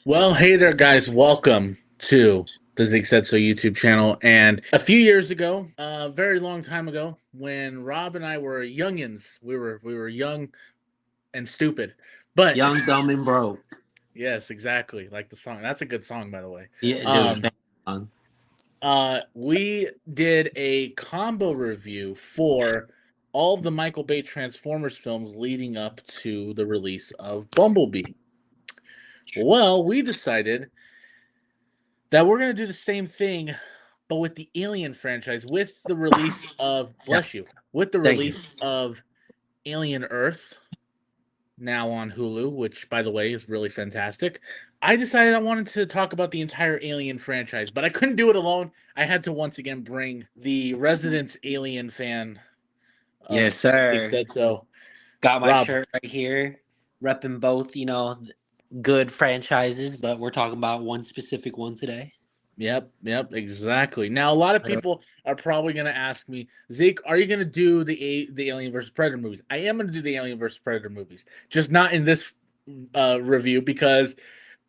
Well, hey there, guys. Welcome to the Zig Said So YouTube channel. And a few years ago, a very long time ago, when Rob and I were youngins, we were young and stupid. But Young, dumb, and broke. yes, exactly, like the song. That's a good song, by the way. Yeah, dude. Um, we did a combo review for all of the Michael Bay Transformers films leading up to the release of Bumblebee. Well, we decided that we're gonna do the same thing, but with the Alien franchise, with the release of Yeah, bless you, with the thank you. release of Alien Earth now on Hulu, which by the way is really fantastic. I decided I wanted to talk about the entire Alien franchise, but I couldn't do it alone. I had to once again bring the resident Alien fan Yes, of Six sir. Said So, Got my Rob. shirt right here, repping both, good franchises, but we're talking about one specific one today. Yep, exactly. Now, a lot of people are probably going to ask me, Zeke, are you going to do the Alien versus Predator movies? I am going to do the Alien versus Predator movies, just not in this review because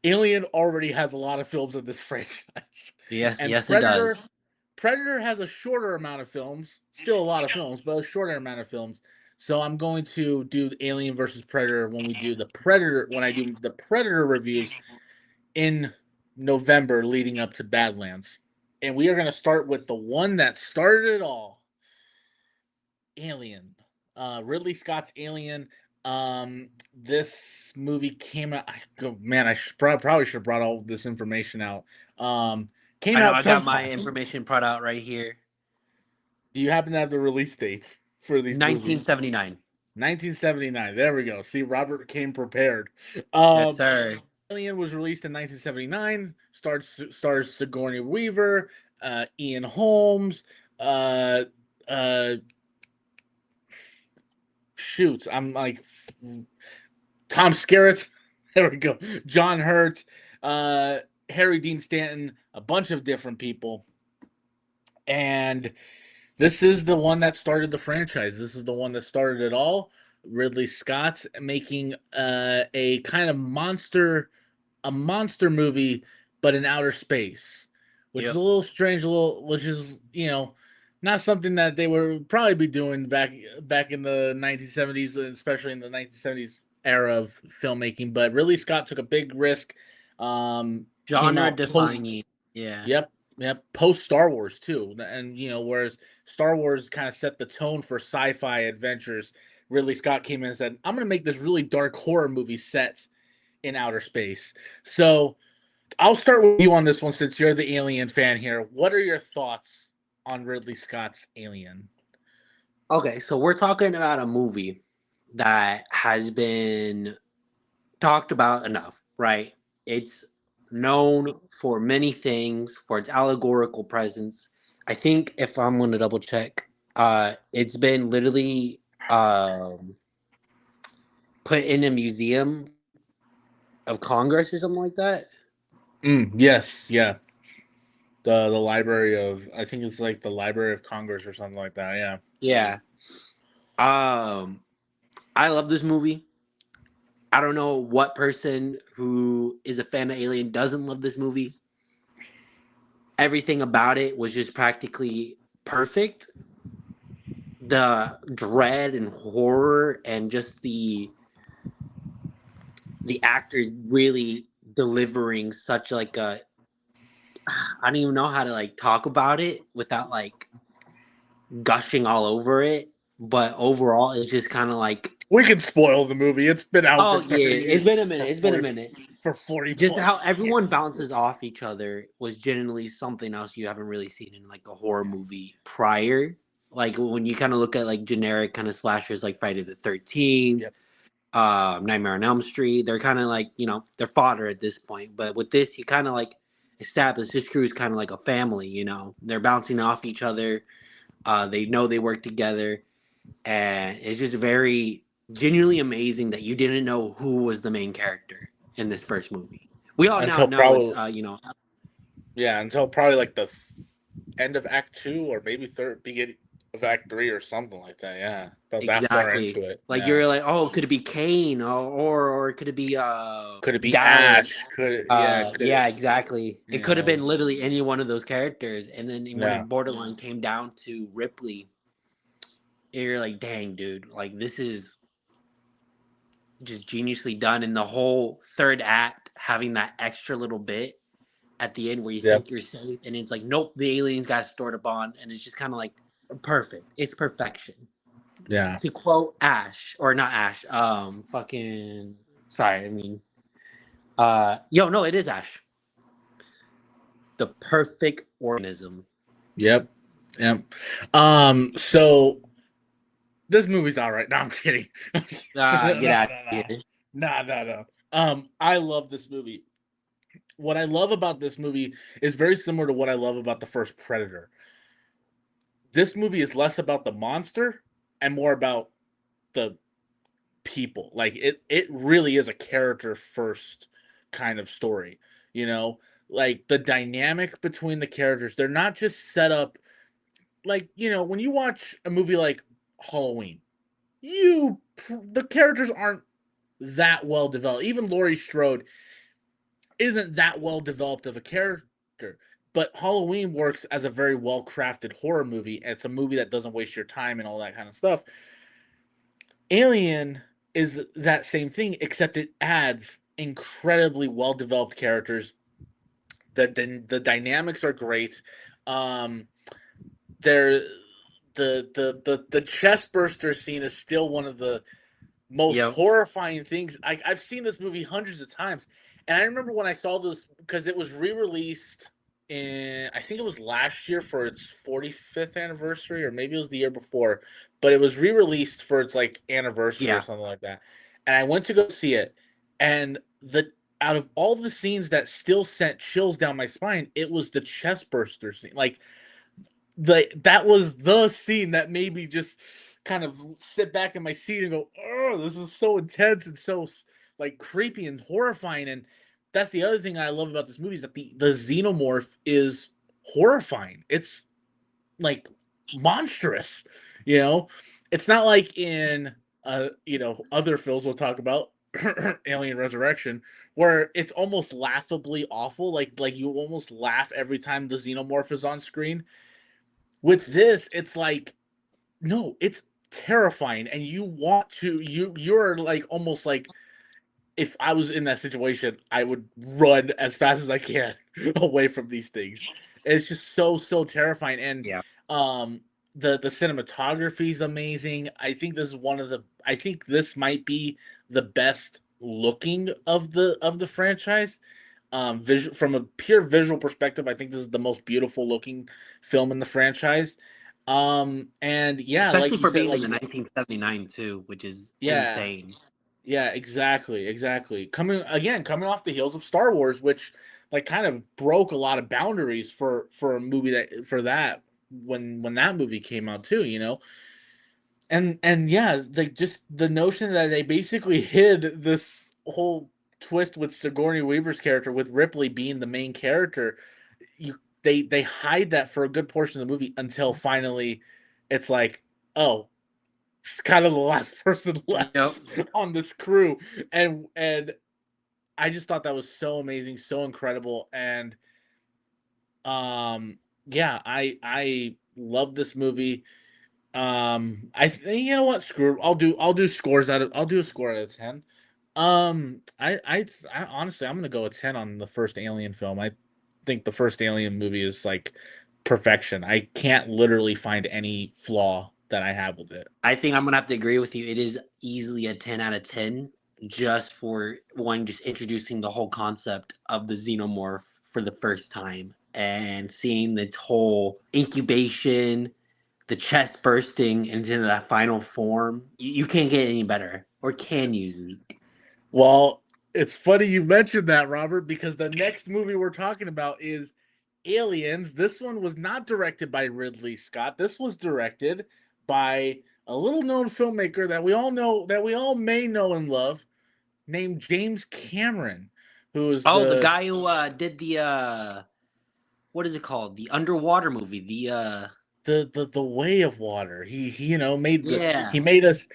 Alien already has a lot of films of this franchise, Yes, and yes, it does. Predator has a shorter amount of films, still a lot of films, but a shorter amount of films. So I'm going to do Alien versus Predator when we do the Predator when I do the Predator reviews in November leading up to Badlands. And we are going to start with the one that started it all, Alien. Ridley Scott's Alien. This movie came out. Man, probably should have brought all this information out. Came I know out I got my sometime. information brought out right here. Do you happen to have the release dates for these movies? 1979. 1979. There we go. See, Robert came prepared. Yes, Um, sir. Alien was released in 1979. Stars Sigourney Weaver, Ian Holmes. Uh, uh, Shoot, I'm like Tom Skerritt. There we go. John Hurt, Harry Dean Stanton, a bunch of different people, and this is the one that started the franchise. This is the one that started it all. Ridley Scott's making a kind of a monster movie, but in outer space, which is a Yep. little strange. A little, which is not something that they would probably be doing back in the 1970s, especially in the 1970s era of filmmaking. But Ridley Scott took a big risk. Came Genre out post, defining. Yeah. yep, yep, post Star Wars too, and whereas Star Wars kind of set the tone for sci-fi adventures. Ridley Scott came in and said, "I'm going to make this really dark horror movie set in outer space." So I'll start with you on this one since you're the Alien fan here. What are your thoughts on Ridley Scott's Alien? Okay, so we're talking about a movie that has been talked about enough, right? It's known for many things, for its allegorical presence. I think if I'm going to double check, it's been literally put in a museum of Congress or something like that. Yes, yeah. The Library of I think it's like the Library of Congress or something like that. Yeah. Yeah. Um, I love this movie. I don't know what person who is a fan of Alien doesn't love this movie. Everything about it was just practically perfect. The dread and horror and just the actors really delivering such like a I don't even know how to like talk about it without like gushing all over it, but overall it's just kind of like We can spoil the movie. It's been out oh for yeah, 30 it's years been a minute, for it's been a 40 minute. for 40 Just how plus everyone years. bounces off each other was genuinely something else you haven't really seen in like a horror movie prior. Like when you kind of look at like generic kind of slashers like Friday the 13th, Yep. Nightmare on Elm Street, they're kind of like, they're fodder at this point. But with this, he kind of like established this crew is kind of like a family, They're bouncing off each other. They know they work together. And it's just very genuinely amazing that you didn't know who was the main character in this first movie. We all now Until know it's probably until probably like the end of Act 2 or maybe third beginning of Act 3 or something like that. Yeah, about that far Exactly. into it. Like Yeah, you're like, oh, could it be Kane or could it be could it be Dallas? Ash? Could it? Yeah, could it? Yeah, exactly. It You could have know. been literally any one of those characters. And then when Yeah. it borderline came down to Ripley, you're like, dang, dude, like this is just geniusly done. And the whole third act having that extra little bit at the end where you Yep. think you're safe, and it's like, nope, the aliens got stored up on, and it's just kind of like perfect. It's perfection. Yeah. To quote Ash, or not Ash, fucking sorry, I mean, no, it is Ash. The perfect organism. Yep. Yep. So this movie's all right. No, I'm kidding. No, Get out no, of no. here. No. I love this movie. What I love about this movie is very similar to what I love about the first Predator. This movie is less about the monster and more about the people. Like it really is a character first kind of story, you know? Like the dynamic between the characters, they're not just set up like, when you watch a movie like Halloween, the characters aren't that well developed. Even Laurie Strode isn't that well developed of a character. But Halloween works as a very well crafted horror movie. It's a movie that doesn't waste your time and all that kind of stuff. Alien is that same thing, except it adds incredibly well developed characters. The dynamics are great. Um, they're the chest burster scene is still one of the most Yep. horrifying things. I've seen this movie hundreds of times, and I remember when I saw this because it was re-released in, I think it was last year for its 45th anniversary, or maybe it was the year before, but it was re-released for its like anniversary or Yeah. something like that. And I went to go see it, and the out of all the scenes that still sent chills down my spine, it was the chest burster scene. Like that was the scene that made me just kind of sit back in my seat and go, "Oh, this is so intense and so like creepy and horrifying." And that's the other thing I love about this movie is that the xenomorph is horrifying. It's like monstrous, you know. It's not like in other films we'll talk about, Alien Resurrection, where it's almost laughably awful. Like you almost laugh every time the xenomorph is on screen. With this, it's like, no, it's terrifying, and you're like almost like, if I was in that situation, I would run as fast as I can away from these things. It's just so terrifying, and Yeah. um, the cinematography is amazing. I think this might be the best looking of the franchise. From a pure visual perspective, I think this is the most beautiful looking film in the franchise. And yeah, Especially like you for said, being in like the 1979 too, which is yeah, insane. yeah, exactly. Coming off the heels of Star Wars, which like kind of broke a lot of boundaries for a movie that when that movie came out too, you know. And yeah, like just the notion that they basically hid this whole twist with Sigourney Weaver's character, with Ripley being the main character, they hide that for a good portion of the movie until finally it's like, oh, it's kind of the last person Yep. left on this crew. And I just thought that was so amazing, so incredible. And yeah, I love this movie. I think, you know what, screw it. I'll do a score out of 10. I honestly, I'm gonna go with 10 on the first Alien film. I think the first Alien movie is like perfection. I can't literally find any flaw that I have with it. I think I'm gonna have to agree with you. It is easily a 10 out of 10, just for one, just introducing the whole concept of the xenomorph for the first time and seeing this whole incubation, the chest bursting into that final form. You can't get any better, or can you, Zeke? Well, it's funny you mentioned that, Robert, because the next movie we're talking about is Aliens. This one was not directed by Ridley Scott. This was directed by a little known filmmaker that we all may know and love, named James Cameron, who is Oh, the the guy who did the what is it called? The underwater movie. The the way of water. He you know made the Yeah. he made us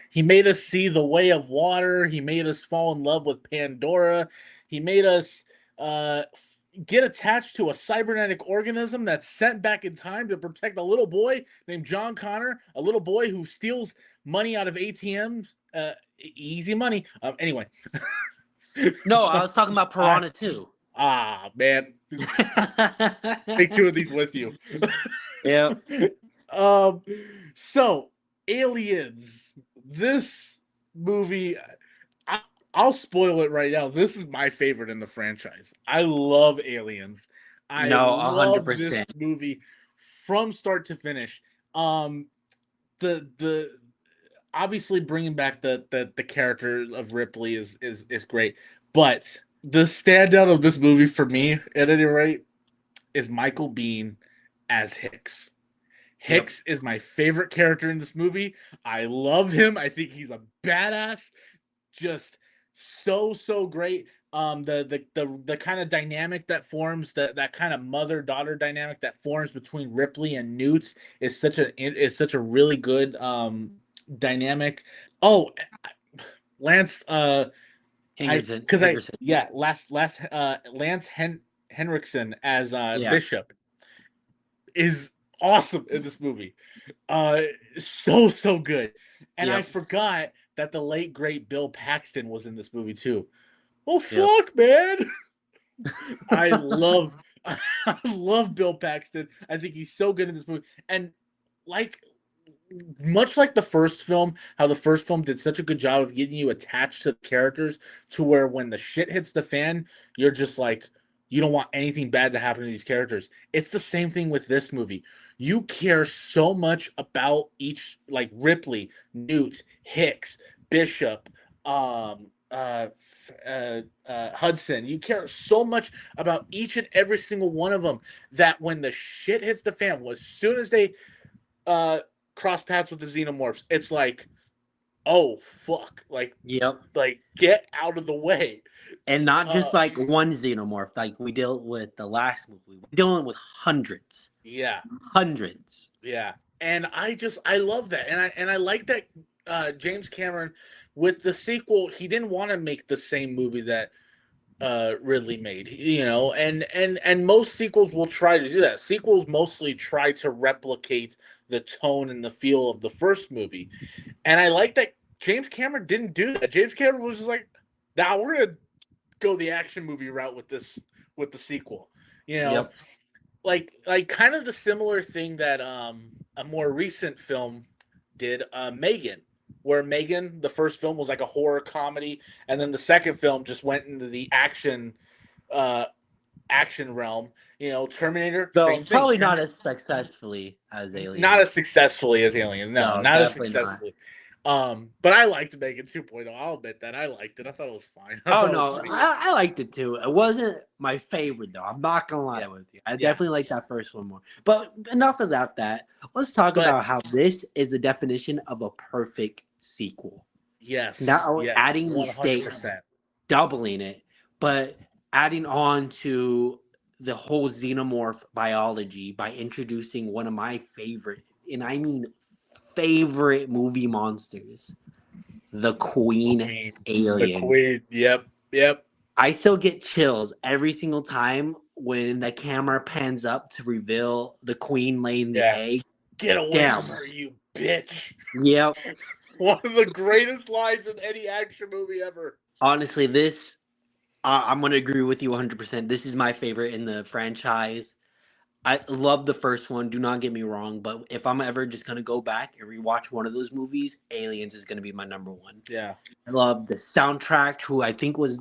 see the way of water. He made us fall in love with Pandora. He made us get attached to a cybernetic organism that's sent back in time to protect a little boy named John Connor, a little boy who steals money out of ATMs. Easy money. Anyway. No, I was talking about I, Piranha 2. man, take two of these with you. Yep. um, so Aliens. This movie, I'll spoil it right now. This is my favorite in the franchise. I love Aliens. I No, love this 100%. movie from start to finish. The obviously bringing back the character of Ripley is great, but the standout of this movie for me, at any rate, is Michael Biehn as Hicks. Hicks is my favorite character in this movie. I love him. I think he's a badass. Just so great. The kind of dynamic that forms, that kind of mother-daughter dynamic that forms between Ripley and Newt is such a really good dynamic. Oh, Lance Hingerton. Lance Henriksen as Yeah. Bishop is awesome in this movie. So good. And I forgot that the late great Bill Paxton was in this movie too. Oh fuck, man. I love Bill Paxton. I think he's so good in this movie. And like much like the first film, how the first film did such a good job of getting you attached to the characters to where when the shit hits the fan, you're just like, you don't want anything bad to happen to these characters. It's the same thing with this movie. You care so much about each, like Ripley, Newt, Hicks, Bishop, Hudson. You care so much about each and every single one of them that when the shit hits the fan, as soon as they cross paths with the xenomorphs, it's like, oh fuck, like get out of the way. And not just like one xenomorph, like we dealt with the last movie. We're dealing with hundreds. Yeah. Hundreds. Yeah. And I love that. And I like that James Cameron, with the sequel, he didn't want to make the same movie that Ridley made, you know, and most sequels will try to do that. Sequels mostly try to replicate the tone and the feel of the first movie. And I like that James Cameron didn't do that. James Cameron was just like, nah, we're gonna go the action movie route with the sequel. You know, like kind of the similar thing that a more recent film did, Megan, where Megan, the first film was like a horror comedy, and then the second film just went into the action realm. You know, Terminator. So same probably thing. not as successfully as Alien. Not as successfully as Alien. No, not as successfully. But I liked Megan 2.0. I'll admit that I liked it. I thought it was fine. I liked it too. It wasn't my favorite though. I'm not gonna lie with you. I definitely like that first one more. But enough of that. Let's talk about how this is the definition of a perfect sequel. Yes. Not only adding these 100%. stakes, doubling it, but adding on to the whole xenomorph biology by introducing one of my favorite, and I mean favorite movie monsters, the Queen alien. The Queen, yep. I still get chills every single time when the camera pans up to reveal the Queen laying the egg. Get away from her, you bitch. Yep. One of the greatest lines in any action movie ever. Honestly, this, I'm going to agree with you 100%. This is my favorite in the franchise. I love the first one, do not get me wrong, but if I'm ever just going to go back and rewatch one of those movies, Aliens is going to be my number one. Yeah. I love the soundtrack, who I think was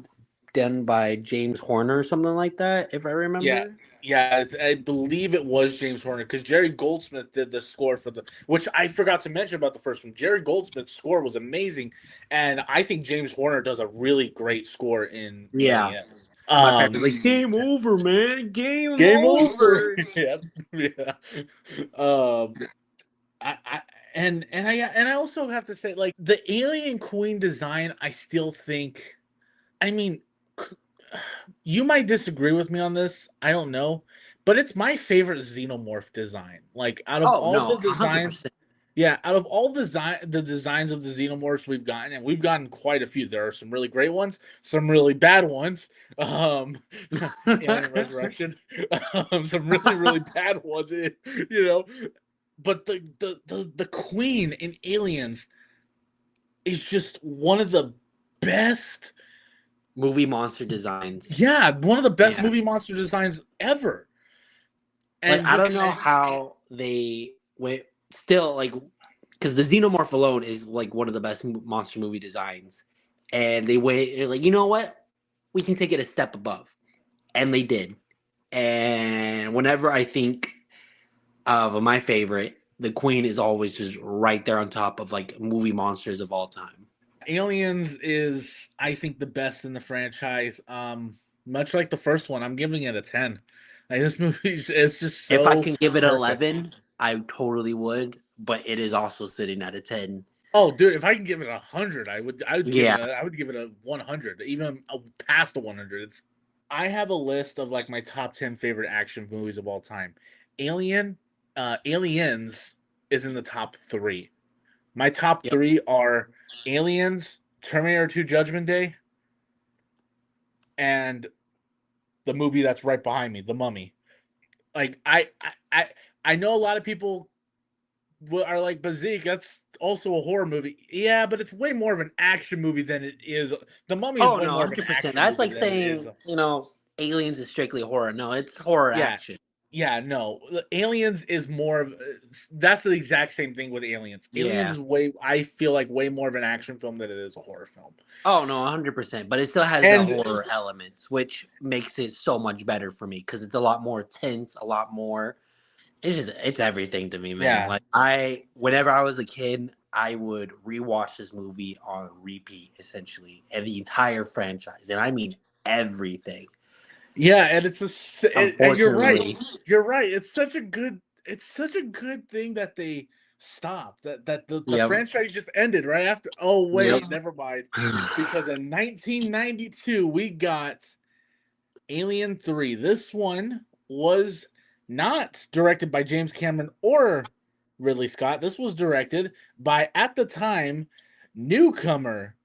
done by James Horner or something like that, if I remember. Yeah, I believe it was James Horner, because Jerry Goldsmith did the score for which I forgot to mention about the first one. Jerry Goldsmith's score was amazing, and I think James Horner does a really great score in Aliens. My family's like, game over, man. Game over. Yeah. I also have to say, like, the Alien Queen design, I still think, I mean, you might disagree with me on this. I don't know. but it's my favorite xenomorph design. Like out of Oh all no, the hundred designs, percent. yeah, out of all the designs of the xenomorphs we've gotten, and we've gotten quite a few. There are some really great ones, some really bad ones. Um, Alien Resurrection, some really bad ones. You know, but the Queen in Aliens is just one of the best. Movie monster designs. Yeah, one of the best Yeah. movie monster designs ever. Like And I don't just know how they went still like because the xenomorph alone is like one of the best monster movie designs, and they're like, you know what, we can take it a step above, and they did. And whenever I think of my favorite, the Queen is always just right there on top of like movie monsters of all time. Aliens is, I think, the best in the franchise. Much like the first one, I'm giving it a 10. Like this movie is just If I so can give it an perfect. 11, I totally would, but it is also sitting at a 10. Oh, dude, if I can give it 100, I would give it Yeah. I would give it a 100, even past the 100. I have a list of like my top 10 favorite action movies of all time. Aliens is in the top 3. My top Yep. 3 are Aliens, Terminator 2 Judgment Day, and the movie that's right behind me, The Mummy. Like I know a lot of people are like, but Zeke, that's also a horror movie. Yeah, but it's way more of an action movie than it is. The Mummy is Oh way no, more of an 100%. action That's movie like than it is. saying, Aliens is strictly horror. No, it's horror Yeah, action. yeah, no. Aliens is more of that's the exact same thing with Aliens. Aliens Yeah. is way, I feel like, way more of an action film than it is a horror film. Oh no, 100%. But it still has the And horror elements, which makes it so much better for me because it's a lot more tense, a lot more. It's everything to me, man. yeah, Like whenever I was a kid, I would rewatch this movie on repeat, essentially, and the entire franchise, and I mean everything. yeah, and and you're right. Unfortunately, You're right. It's such a good thing that they stopped. The yep, franchise just ended right after. Oh yep. wait, never mind. Because in 1992 we got Alien 3. This one was not directed by James Cameron or Ridley Scott. This was directed by, at the time, newcomer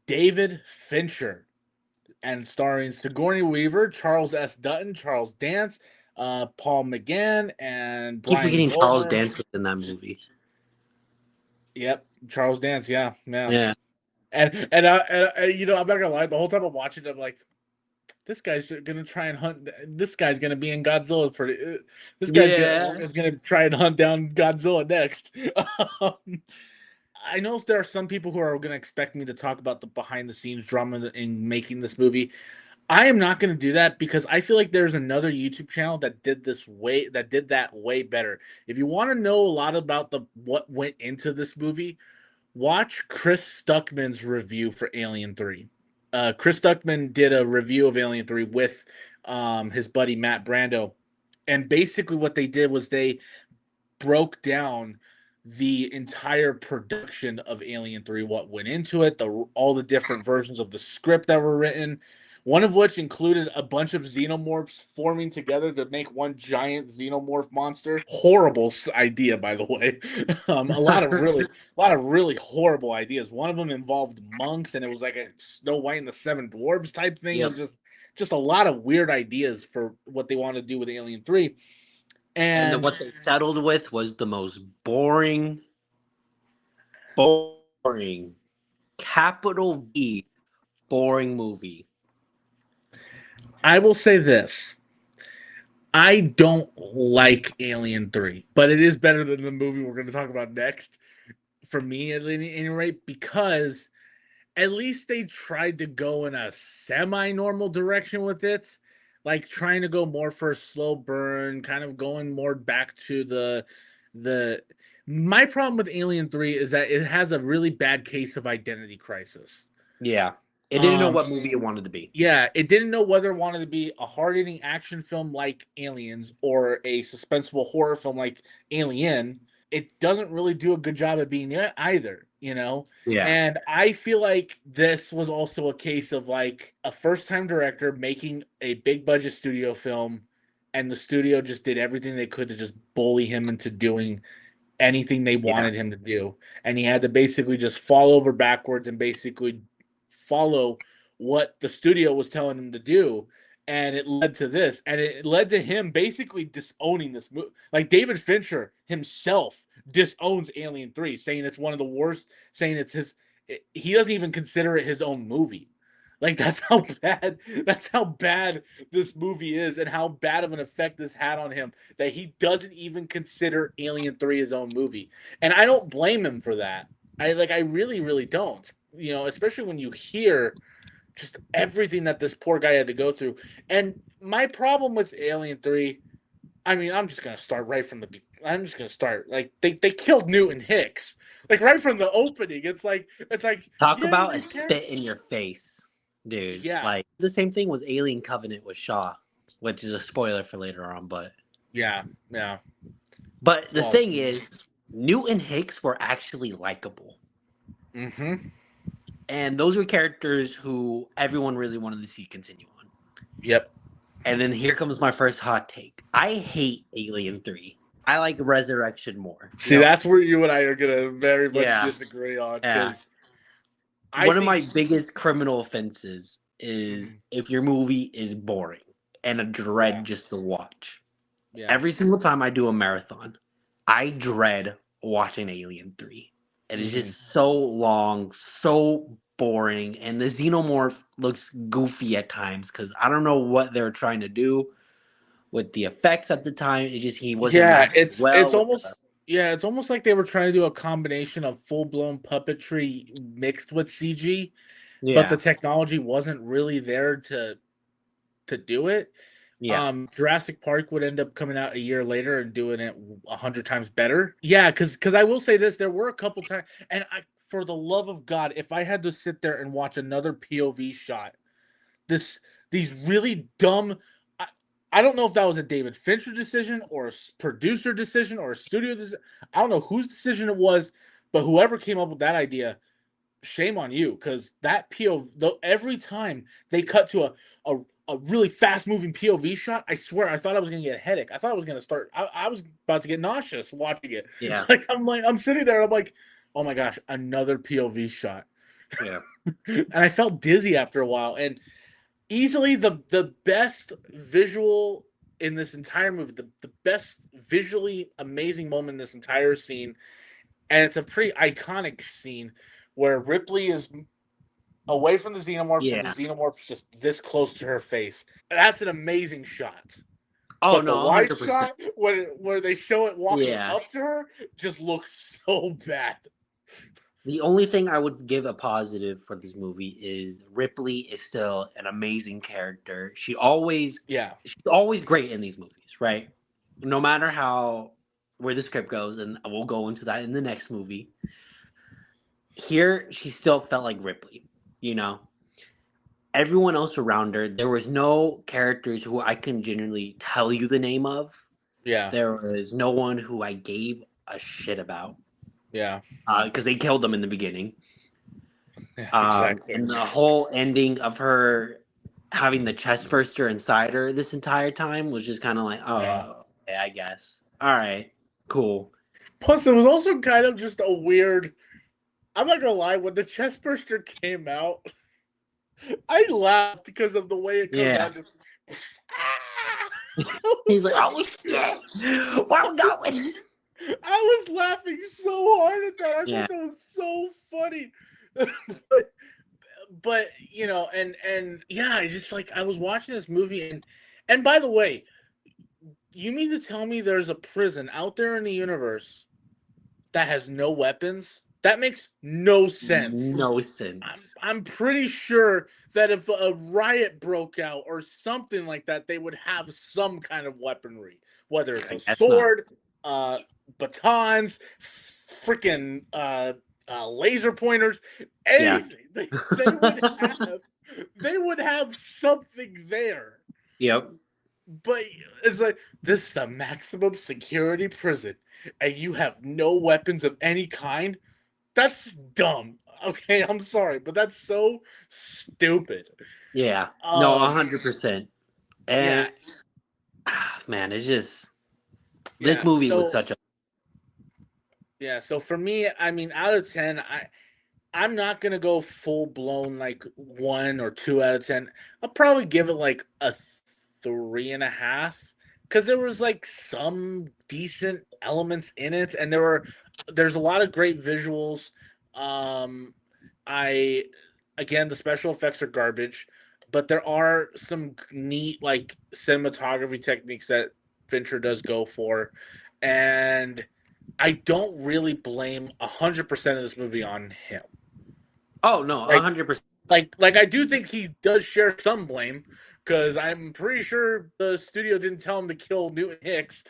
David Fincher, and starring Sigourney Weaver, Charles S. Dutton, Charles Dance, Paul McGann, and Keep Brian forgetting Charles Glover. Dance was in that movie. Yep, Charles Dance. Yeah, yeah. Yeah, And I'm not gonna lie. The whole time I'm watching, I'm like, this guy's gonna try and hunt. This guy's gonna be in Godzilla. This guy's yeah. gonna try and hunt down Godzilla next. Um, I know there are some people who are gonna expect me to talk about the behind the scenes drama in making this movie. I am not going to do that because I feel like there's another YouTube channel that did that way better. If you want to know a lot about what went into this movie, watch Chris Stuckman's review for Alien 3. Chris Stuckman did a review of Alien 3 with his buddy Matt Brando. And basically what they did was they broke down the entire production of Alien 3, what went into it, all the different versions of the script that were written, one of which included a bunch of xenomorphs forming together to make one giant xenomorph monster. Horrible idea, by the way. A lot of really horrible ideas. One of them involved monks, and it was like a Snow White and the Seven Dwarves type thing. It Yep. was just a lot of weird ideas for what they wanted to do with Alien 3. And then And what they settled with was the most boring, capital B, boring movie. I will say this. I don't like Alien 3, but it is better than the movie we're going to talk about next, for me at any rate, because at least they tried to go in a semi-normal direction with it, like trying to go more for a slow burn, kind of going more back to the my problem with Alien 3 is that it has a really bad case of identity crisis. Yeah. It didn't know Um what movie it wanted to be. yeah, it didn't know whether it wanted to be a hard-hitting action film like Aliens or a suspenseful horror film like Alien. It doesn't really do a good job of being either, you know? Yeah. And I feel like this was also a case of like a first-time director making a big budget studio film and the studio just did everything they could to just bully him into doing anything they wanted him to do. And he had to basically just fall over backwards and basically follow what the studio was telling him to do. And it led to this. And it led to him basically disowning this movie. Like David Fincher himself disowns Alien 3, saying it's one of the worst, saying it's his, he doesn't even consider it his own movie. Like that's how bad this movie is and how bad of an effect this had on him that he doesn't even consider Alien 3 his own movie. And I don't blame him for that. I really, really don't. You know, especially when you hear just everything that this poor guy had to go through. And my problem with Alien 3, I mean, I'm just gonna start right from the I'm just gonna start. Like they killed Newton Hicks. Like right from the opening. It's like talk about a spit in your face. Dude, yeah. Like the same thing was Alien Covenant with Shaw, which is a spoiler for later on, but yeah. But the thing is, Newton Hicks were actually likable. Mm-hmm. And those were characters who everyone really wanted to see continue on. Yep. And then here comes my first hot take. I hate Alien 3. I like Resurrection more. See, that's where you and I are gonna very much disagree on. Because one of my biggest criminal offenses is if your movie is boring and a dread just to watch. Yeah. Every single time I do a marathon, I dread watching Alien 3. It is just so long, so boring, and the xenomorph looks goofy at times because I don't know what they're trying to do with the effects at the time. It just he wasn't. Yeah, it's almost it's almost like they were trying to do a combination of full blown puppetry mixed with CG, but the technology wasn't really there to do it. Yeah. Jurassic Park would end up coming out a year later and doing it 100 times better. Yeah, because I will say this, there were a couple times, and for the love of God, if I had to sit there and watch another POV shot, these really dumb. I don't know if that was a David Fincher decision or a producer decision or a studio decision. I don't know whose decision it was, but whoever came up with that idea, shame on you, because that POV, every time they cut to a really fast moving POV shot, I swear I thought I was gonna get a headache. I thought I was gonna start. I was about to get nauseous watching it. Yeah, I'm sitting there. And I'm like, oh my gosh, another POV shot. Yeah, and I felt dizzy after a while. And easily the best visual in this entire movie, the best visually amazing moment in this entire scene, and it's a pretty iconic scene where Ripley is away from the xenomorph, and the xenomorph's just this close to her face. That's an amazing shot. Oh, but no, the wide 100%. shot where they show it walking up to her just looks so bad. The only thing I would give a positive for this movie is Ripley is still an amazing character. She's always great in these movies, right? No matter where the script goes, and we'll go into that in the next movie. Here, she still felt like Ripley, you know? Everyone else around her, there was no characters who I can genuinely tell you the name of. Yeah. There was no one who I gave a shit about. Yeah. Because they killed them in the beginning. Yeah, exactly. And the whole ending of her having the chest burster inside her this entire time was just kind of like, okay, I guess. All right, cool. Plus, it was also kind of just a weird. I'm not gonna lie, when the chest burster came out, I laughed because of the way it comes out. Just, he's like, oh shit, where I'm going. I was laughing so hard at that. I thought that was so funny. but you know, and I just I was watching this movie, and by the way, you mean to tell me there's a prison out there in the universe that has no weapons? That makes no sense. No sense. I'm pretty sure that if a riot broke out or something like that, they would have some kind of weapeponry, whether it's a sword, batons, freaking laser pointers, anything. They would have something there. Yep. But it's like, this is the maximum security prison, and you have no weapons of any kind? That's dumb. Okay, I'm sorry, but that's so stupid. Yeah. No, 100%. And Man, it's just this Yeah. movie was So such a yeah. So for me, I mean, out of 10, I'm not gonna go full blown like 1 or 2 out of 10. I'll probably give it like a 3.5 because there was like some decent elements in it, and there's a lot of great visuals. Um, I again the special effects are garbage, but there are some neat like cinematography techniques that Fincher does go for, and I don't really blame 100% of this movie on him. oh no, Like 100%. like I do think he does share some blame because I'm pretty sure the studio didn't tell him to kill Newton Hicks.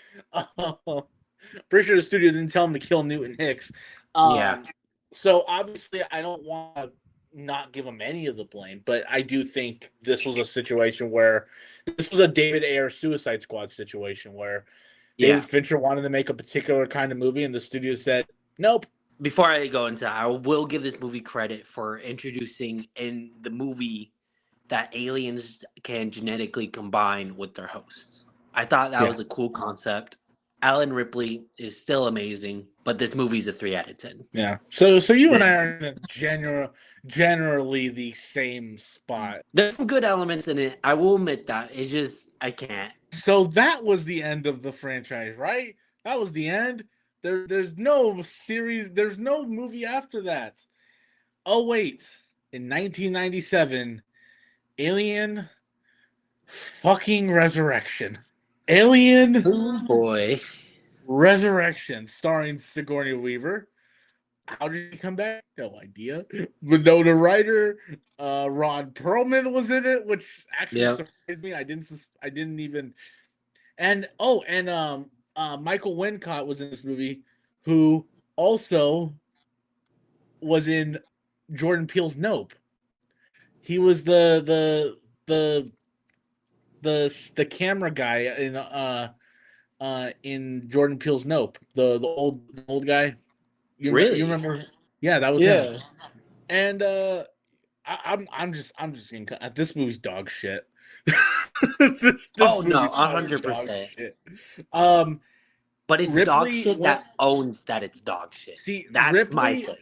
Pretty sure the studio didn't tell him to kill Newton Hicks. Yeah. Um, so obviously I don't want to not give him any of the blame, but I do think this was a situation where this was a David Ayer Suicide Squad situation where David Yeah. Fincher wanted to make a particular kind of movie and the studio said, nope. Before I go into that, I will give this movie credit for introducing in the movie that aliens can genetically combine with their hosts. I thought that Yeah. was a cool concept. Alan Ripley is still amazing, but this movie's a 3 out of 10. Yeah. So you and This, I are in a generally the same spot. there's some good elements in it. I will admit that. It's just I can't. So that was the end of the franchise, right? That was the end. There's no series, there's no movie after that. Oh wait. In 1997, Alien fucking Resurrection. Alien Oh boy. Resurrection starring Sigourney Weaver. How did he come back? No idea. Winona Ryder, Ron Perlman was in it, which actually Yep. surprised me. I didn't even. And Michael Wincott was in this movie, who also was in Jordan Peele's Nope. He was the the camera guy in Jordan Peele's Nope. The old guy. You Really? remember? Yeah, that was him. Yeah. And I'm just this movie's dog shit. this Oh no, movie's utter dog 100%. shit. But it's dog Ripley shit went that owns that it's dog shit. see That's my thing.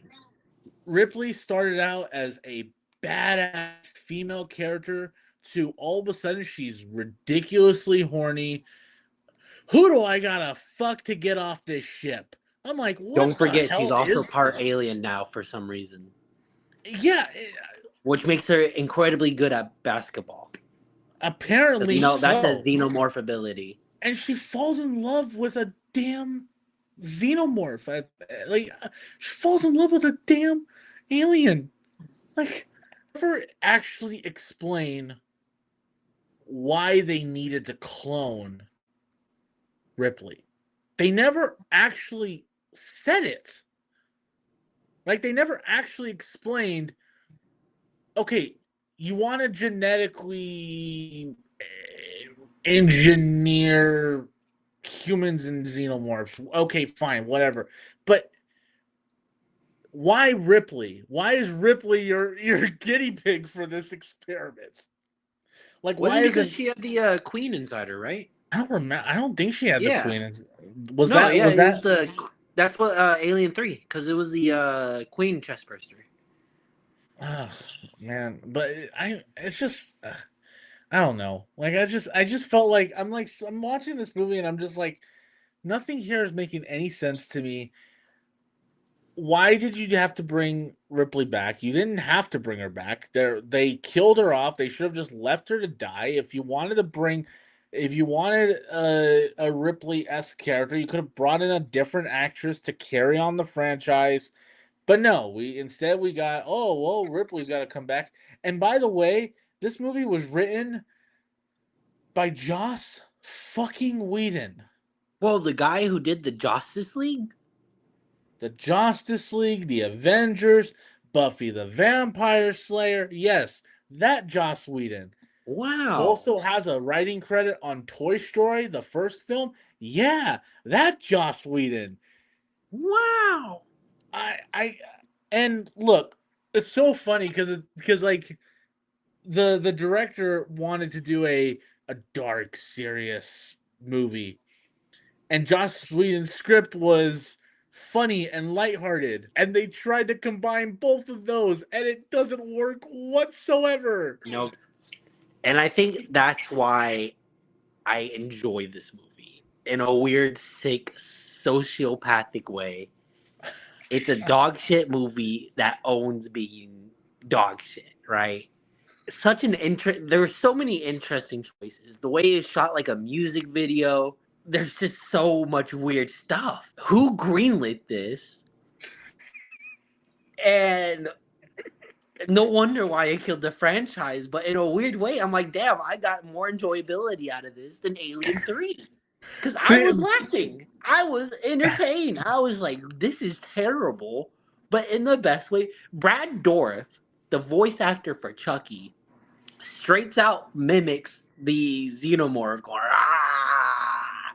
Ripley started out as a badass female character to all of a sudden she's ridiculously horny. Who do I gotta fuck to get off this ship? I'm like, Don't what the forget she's hell also is part this? alien now for some reason, Yeah, which makes her incredibly good at basketball. Because apparently that's a so. xenomorph ability. And she falls in love with a damn xenomorph. She falls in love with a damn alien. Like, never actually explain why they needed to clone Ripley. They never actually said it. Like, they never actually explained, okay, you want to genetically engineer humans and xenomorphs. Okay, fine, whatever. But why Ripley? Why is Ripley your guinea pig for this experiment? Like, why Wasn't because isn't she had the queen inside her, right? I don't remember. I don't think she had the Yeah. queen. Was No, that yeah, was it was that? the. That's what Alien 3, because it was the queen chestburster. Oh, man, but it's just I don't know. Like I just felt like I'm watching this movie and I'm just like nothing here is making any sense to me. Why did you have to bring Ripley back? You didn't have to bring her back. They killed her off. They should have just left her to die. If you wanted a Ripley-esque character, you could have brought in a different actress to carry on the franchise. But no, we got, oh well, Ripley's got to come back. And by the way, this movie was written by Joss fucking Whedon. Well, the guy who did the Justice League? The Justice League, the Avengers, Buffy the Vampire Slayer. Yes, that Joss Whedon. Wow. Also has a writing credit on Toy Story, the first film. Yeah, that Joss Whedon. Wow. I and look, it's so funny because like the director wanted to do a dark, serious movie, and Joss Whedon's script was funny and lighthearted, and they tried to combine both of those, and it doesn't work whatsoever. Nope. And I think that's why I enjoy this movie in a weird, sick, sociopathic way. It's a dog shit movie that owns being dog shit, right? Such an There's so many interesting choices. The way it's shot like a music video. There's just so much weird stuff. Who greenlit this? And no wonder why it killed the franchise. But in a weird way, I'm like, damn, I got more enjoyability out of this than Alien 3. Because I was laughing. I was entertained. I was like, this is terrible. But in the best way, Brad Dourif, the voice actor for Chucky, straight out mimics the xenomorph going, ah!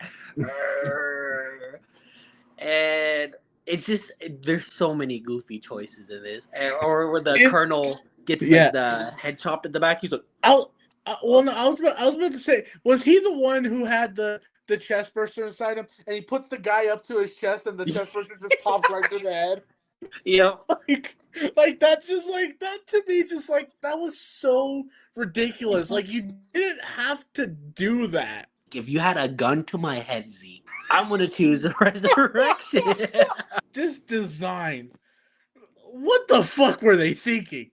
And it's just, there's so many goofy choices in this. Or where the colonel gets like the head chop in the back, he's like, well, no, I was about to say, was he the one who had the chest burster inside him, and he puts the guy up to his chest, and the chest burster just pops right through the head? Yep. Like that's just like that to me. Just like that was so ridiculous. Like you didn't have to do that. If you had a gun to my head, Zeke, I'm gonna choose the resurrection. This design, what the fuck were they thinking?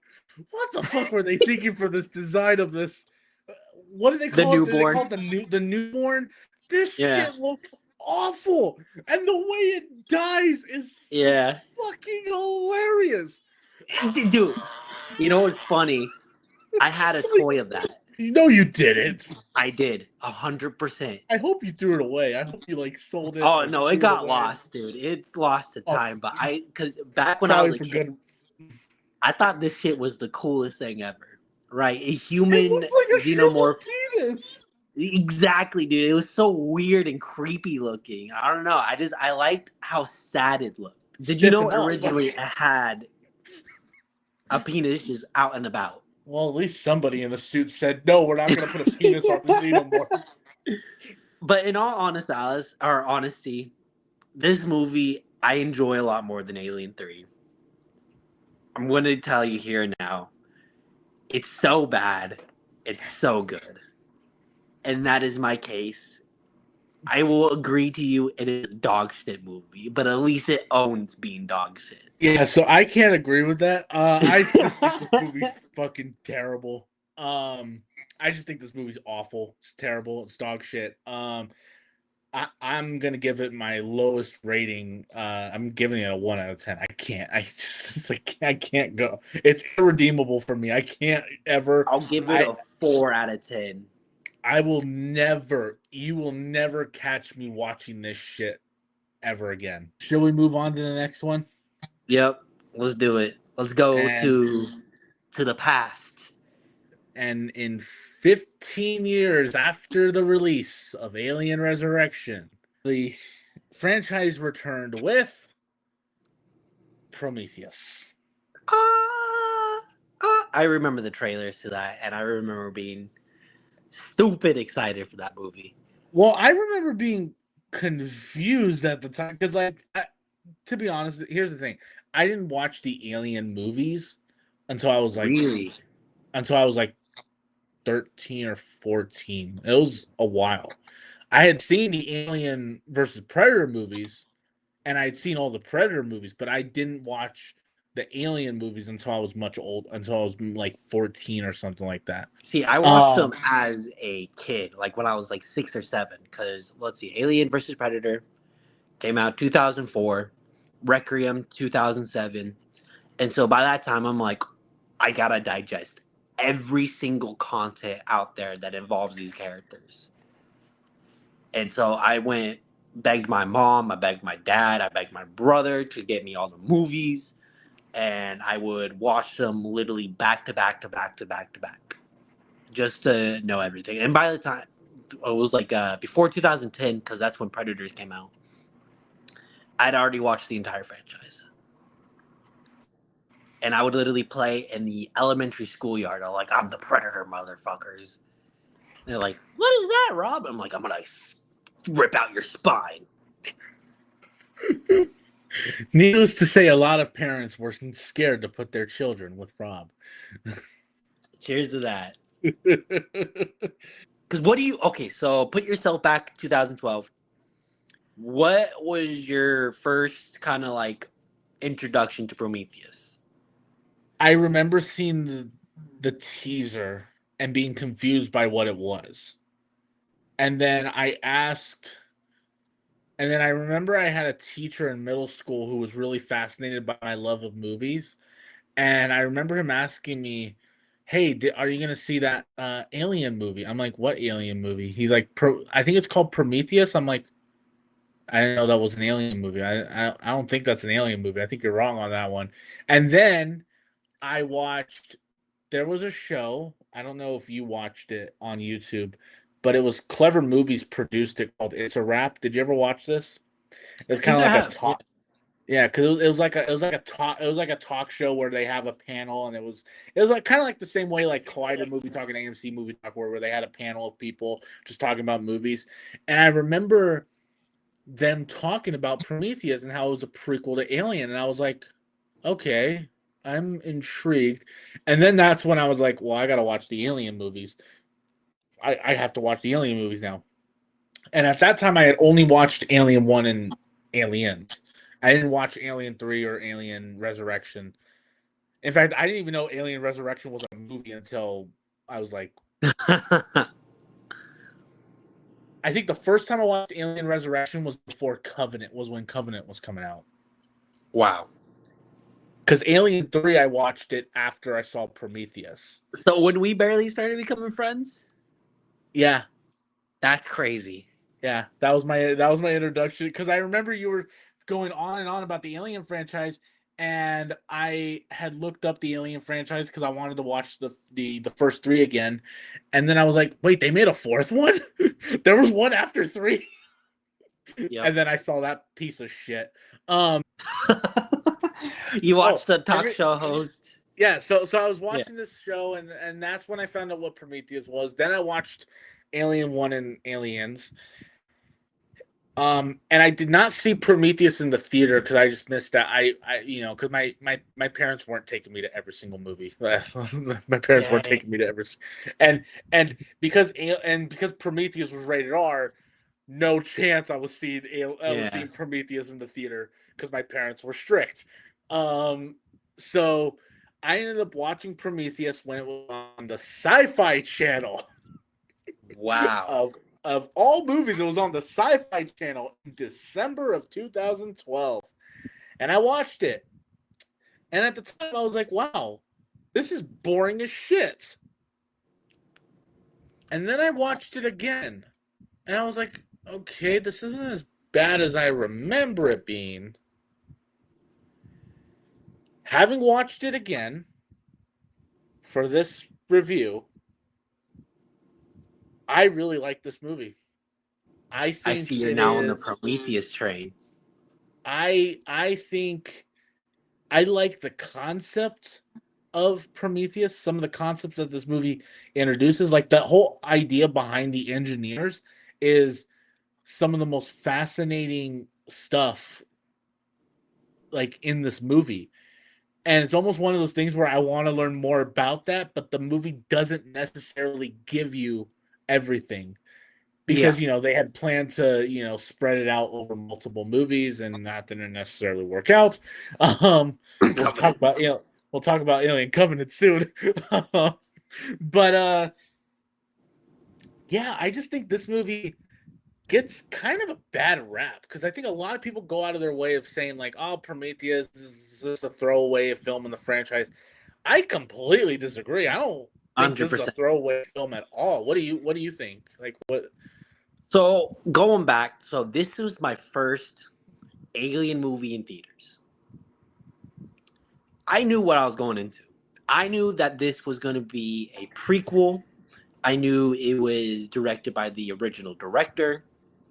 What the fuck were they thinking for this design of this? What do they call it? Newborn. The newborn. This shit looks awful, and the way it dies is fucking hilarious. Dude, you know what's funny? I had a toy of that. No, you didn't. I did, 100%. I hope you threw it away. I hope you like sold it. Oh no, it got lost, dude. It's lost to time. But because back when I was a kid, I thought this shit was the coolest thing ever. Right? A human xenomorph penis. Exactly, dude. It was so weird and creepy looking. I don't know. I liked how sad it looked. Did you know originally it had a penis just out and about? Well, at least somebody in the suit said, no, we're not going to put a penis on the xenomorph. But in all honesty, this movie I enjoy a lot more than Alien 3. I'm going to tell you here now. It's so bad. It's so good. And that is my case. I will agree to you, it is a dog shit movie, but at least it owns being dog shit. Yeah, so I can't agree with that. I just think this movie's fucking terrible. I just think this movie's awful. It's terrible. It's dog shit. I'm gonna give it my lowest rating. I'm giving it a 1 out of 10. I can't. I can't go. It's irredeemable for me. I can't ever. I'll give it a 4 out of 10. You will never catch me watching this shit ever again. Should we move on to the next one? Yep, let's do it. Let's go to the past. And in 15 years after the release of Alien Resurrection, the franchise returned with Prometheus. I remember the trailers to that, and I remember being stupid excited for that movie. Well, I remember being confused at the time because, to be honest, here's the thing: I didn't watch the Alien movies until I was like 13 or 14. It was a while. I had seen the Alien versus Predator movies, and I had seen all the Predator movies, but I didn't watch the Alien movies until I was until I was like 14 or something like that. See, I watched them as a kid, like when I was like 6 or 7, because let's see, Alien versus Predator came out 2004, Requiem 2007, and so by that time I'm like, I gotta digest every single content out there that involves these characters. And so I begged my mom, I begged my dad, I begged my brother to get me all the movies. And I would watch them literally back to back to back to back to back, just to know everything. And by the time it was like before 2010, because that's when Predators came out, I'd already watched the entire franchise. And I would literally play in the elementary schoolyard. I'm like, I'm the Predator, motherfuckers. And they're like, what is that, Rob? I'm like, I'm gonna rip out your spine. Needless to say, a lot of parents were scared to put their children with Rob. Cheers to that. Because what do you... Okay, so put yourself back 2012. What was your first kind of like introduction to Prometheus? I remember seeing the teaser and being confused by what it was. And then I asked, and then I remember I had a teacher in middle school who was really fascinated by my love of movies. And I remember him asking me, "Hey, are you gonna see that Alien movie?" I'm like, "What Alien movie?" He's like, "I think it's called Prometheus." I'm like, "I didn't know that was an Alien movie. I don't think that's an Alien movie. I think you're wrong on that one." And then I watched. There was a show. I don't know if you watched it on YouTube, but it was Clever Movies produced it called "It's a Wrap." Did you ever watch this? It was I kind think of I like a have. talk. Yeah, because it was like a talk show where they have a panel, and it was like kind of like the same way like Collider Movie Talk and AMC Movie Talk where they had a panel of people just talking about movies, and I remember them talking about Prometheus and how it was a prequel to Alien, and I was like, okay, I'm intrigued, and then that's when I was like, well, I got to watch the Alien movies. I have to watch the Alien movies now, and at that time I had only watched Alien 1 and Aliens. I didn't watch Alien 3 or Alien Resurrection. In fact, I didn't even know Alien Resurrection was a movie until I was like, I think the first time I watched Alien Resurrection was before Covenant, was when Covenant was coming out. Wow. Because Alien 3, I watched it after I saw Prometheus. So when we barely started becoming friends, Yeah. that's crazy. Yeah. That was my introduction. Because I remember you were going on and on about the Alien franchise, and I had looked up the Alien franchise because I wanted to watch the first three again. And then I was like, wait, they made a fourth one? There was one after 3. Yep. And then I saw that piece of shit. You watched the talk show host. Yeah, so I was watching this show, and that's when I found out what Prometheus was. Then I watched Alien 1 and Aliens. And I did not see Prometheus in the theater because I just missed that. I because my parents weren't taking me to every single movie. My parents weren't taking me to every, and because Prometheus was rated R, no chance I was seeing Prometheus in the theater because my parents were strict. So I ended up watching Prometheus when it was on the Sci-Fi Channel. Wow. Of all movies, it was on the Sci-Fi Channel in December of 2012. And I watched it. And at the time, I was like, wow, this is boring as shit. And then I watched it again. And I was like, okay, this isn't as bad as I remember it being. Having watched it again for this review, I really like this movie. I think see you're now on the Prometheus train. I think I like the concept of Prometheus. Some of the concepts that this movie introduces, like the whole idea behind the engineers, is some of the most fascinating stuff like in this movie. And it's almost one of those things where I want to learn more about that, but the movie doesn't necessarily give you everything. Because they had planned to spread it out over multiple movies, and that didn't necessarily work out. We'll talk about Alien Covenant soon. But yeah, I just think this movie gets kind of a bad rap because I think a lot of people go out of their way of saying like, "Oh, Prometheus is just a throwaway film in the franchise." I completely disagree. I don't think 100%. This is a throwaway film at all. What do you think? Like what? So going back, so this was my first Alien movie in theaters. I knew what I was going into. I knew that this was going to be a prequel. I knew it was directed by the original director.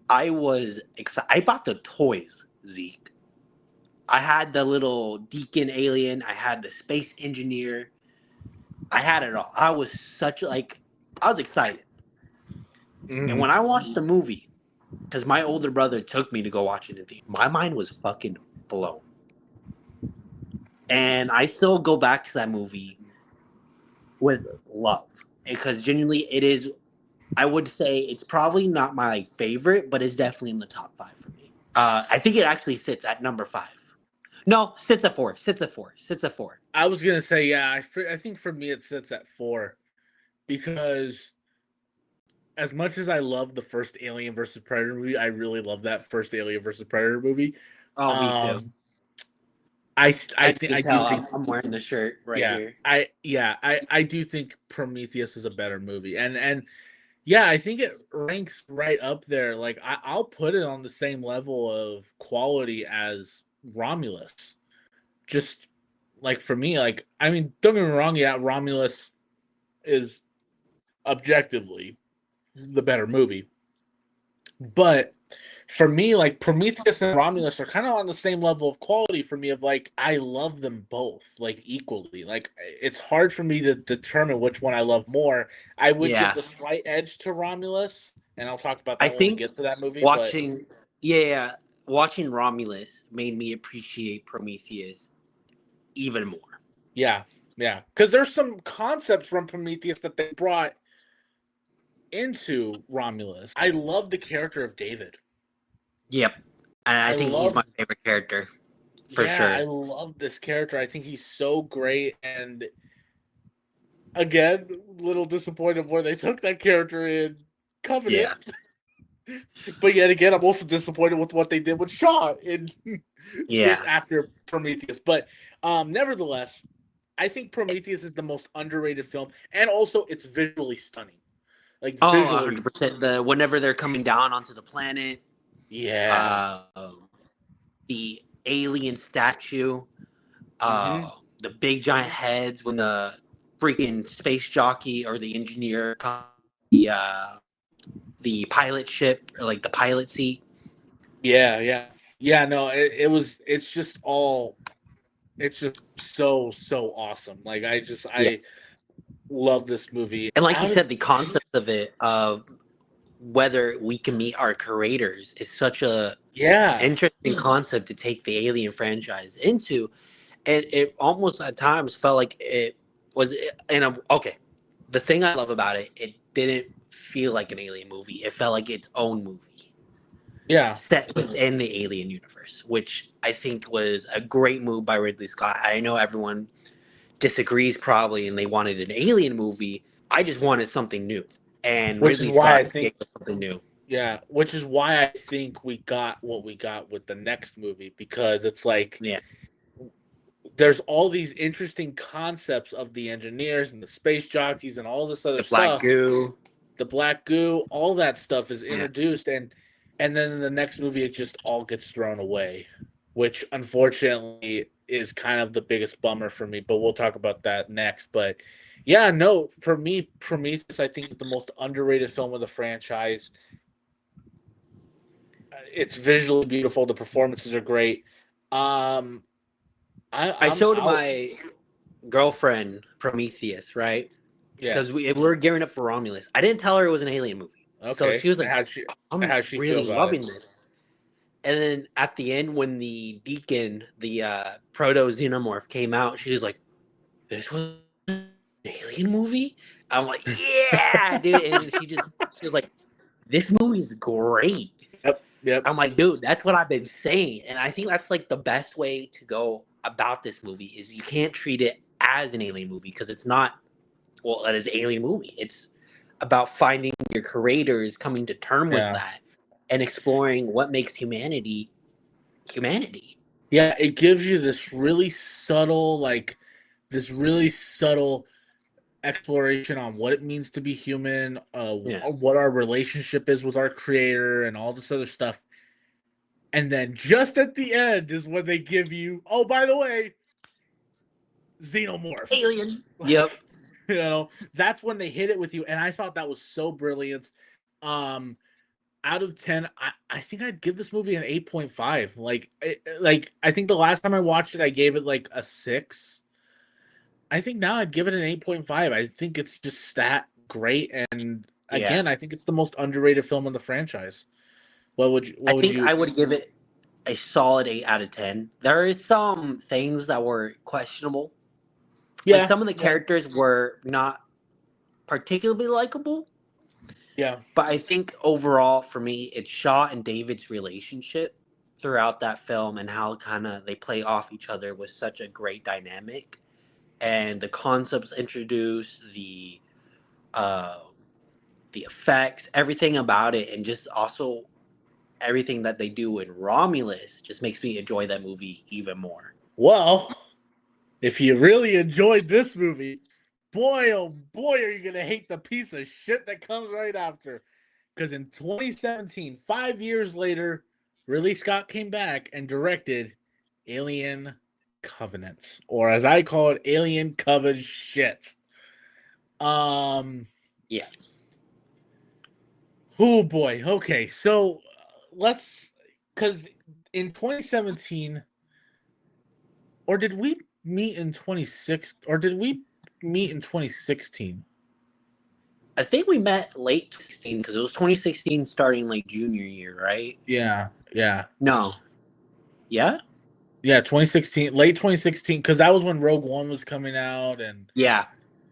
I was excited. I bought the toys, Zeke. I had the little Deacon alien. I had the space engineer. I had it all. I was I was excited. Mm-hmm. And when I watched the movie, because my older brother took me to go watch it in theater. My mind was fucking blown, and I still go back to that movie with love because genuinely, it is. I would say it's probably not my favorite, but it's definitely in the top 5 for me. I think it actually sits at number 5. No, sits at 4. Sits at 4. Sits at 4. I was gonna say, yeah, I think for me it sits at 4 because as much as I love the first Alien versus Predator movie, I really love that first Alien versus Predator movie. Oh, me too. Um, I As think you I can do tell, think I'm wearing the shirt right yeah here. I do think Prometheus is a better movie, and yeah, I think it ranks right up there. Like I'll put it on the same level of quality as Romulus. Just like for me, like I mean, don't get me wrong, yeah, Romulus is objectively the better movie. But for me, like Prometheus and Romulus are kind of on the same level of quality for me. Of like, I love them both like equally. Like, it's hard for me to determine which one I love more. I would give Yeah, the slight edge to Romulus, and I'll talk about I that when we think get to that movie. But watching, yeah, watching Romulus made me appreciate Prometheus even more. yeah, yeah, because there's some concepts from Prometheus that they brought into Romulus. I love the character of David. Yep, and I I think he's love my favorite character for Yeah, I sure. love this character. I think he's so great. And again, little disappointed where they took that character in Covenant. Yeah, But yet again, I'm also disappointed with what they did with Shaw yeah. after Prometheus. But nevertheless, I think Prometheus is the most underrated film, and also it's visually stunning. Like Oh, visually, 100%. The whenever they're coming down onto the planet, yeah. uh, the alien statue, Mm-hmm. the big giant heads when the freaking space jockey or the engineer the the pilot ship or like the pilot seat. Yeah, yeah, yeah. No, it was. It's just so awesome. Like Yeah, I love this movie. and like you Out of said, the concept of it of whether we can meet our creators is such a yeah, interesting concept to take the Alien franchise into, and it almost at times felt like it was in a okay. The thing I love about it, it didn't feel like an Alien movie. It felt like its own movie yeah, set within the Alien universe, which I think was a great move by Ridley Scott. I know everyone disagrees probably, and they wanted an Alien movie. I just wanted something new, and which is Ridley why I Scott gave think us something new. which is why I think we got what we got with the next movie because it's like Yeah, there's all these interesting concepts of the engineers and the space jockeys and all this other the black stuff. goo. The black goo, all that stuff is Yeah, introduced, and then in the next movie it just all gets thrown away, which unfortunately is kind of the biggest bummer for me, but we'll talk about that next. But yeah, no, for me, Prometheus I think is the most underrated film of the franchise. It's visually beautiful, the performances are great. um I I'm showed out. my girlfriend Prometheus, right? Yeah, Because we're gearing up for Romulus. I didn't tell her it was an alien movie, so okay. she was And like, "I'm how'd she feel really about loving it? this." And then at the end, when the Deacon, the proto xenomorph, came out, she was like, "This was an alien movie." I'm like, "Yeah, dude!" And she was like, "This movie's great." Yep. I'm like, "Dude, that's what I've been saying," and I think that's like the best way to go about this movie is you can't treat it as an alien movie because it's not. Well, it is an alien movie. It's about finding your creators, coming to term with Yeah. that, and exploring what makes humanity humanity. Yeah, it gives you this really subtle, like this really subtle exploration on what it means to be human, Yeah. what our relationship is with our creator, and all this other stuff. And then just at the end is when they give you, oh, by the way, xenomorphs. Alien. Yep. Like, that's when they hit it with you. And I thought that was so brilliant. Um, out of 10, I think I'd give this movie an 8.5. Like I think the last time I watched it, I gave it like a 6. I think now I'd give it an 8.5. I think it's just that great. And Yeah. again, I think it's the most underrated film in the franchise. What would you? I What would think you? I would give it a solid 8 out of 10. There is some things that were questionable. Like Yeah, some of the yeah, characters were not particularly likable, yeah. but I think overall for me, it's Shaw and David's relationship throughout that film and how kind of they play off each other was such a great dynamic, and the concepts introduced, uh, the effects, everything about it, and just also everything that they do in Romulus just makes me enjoy that movie even more. Well, if you really enjoyed this movie, boy, oh boy, are you going to hate the piece of shit that comes right after. Because in 2017, 5 years later, Ridley Scott came back and directed Alien Covenants, or as I call it, Alien Coven shit. Yeah. Oh boy. Okay, so let's, because in 2017, or did we meet in 26, or did we meet in 2016? I think we met late 2016 because it was 2016 starting like junior year, right? Yeah, yeah, No. Yeah? yeah. 2016, late 2016, because that was when Rogue One was coming out and Yeah.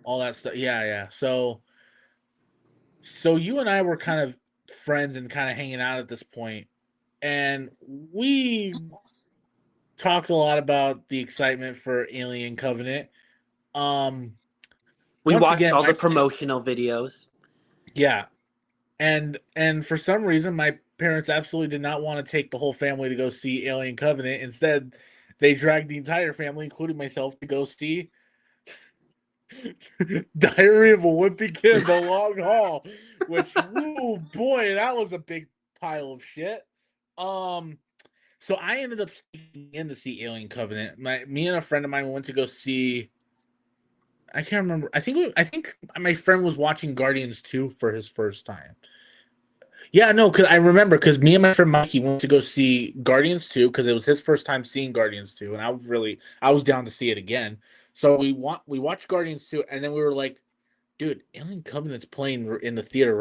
all that stuff. Yeah, yeah. So you and I were kind of friends and kind of hanging out at this point, and we talked a lot about the excitement for Alien Covenant. Um, We once watched again, all the my promotional videos. yeah, and for some reason, my parents absolutely did not want to take the whole family to go see Alien Covenant. Instead, they dragged the entire family, including myself, to go see Diary of a Wimpy Kid: The Long Haul, which, woo boy, that was a big pile of shit. Um, so I ended up sneaking in to see Alien Covenant. Me and a friend of mine went to go see. I can't remember. I think my friend was watching Guardians 2 for his first time. Yeah, no, because I remember because me and my friend Mikey went to go see Guardians 2 because it was his first time seeing Guardians 2, and I was down to see it again. So we watched Guardians 2, and then we were like, dude, Alien Covenant's playing in the theater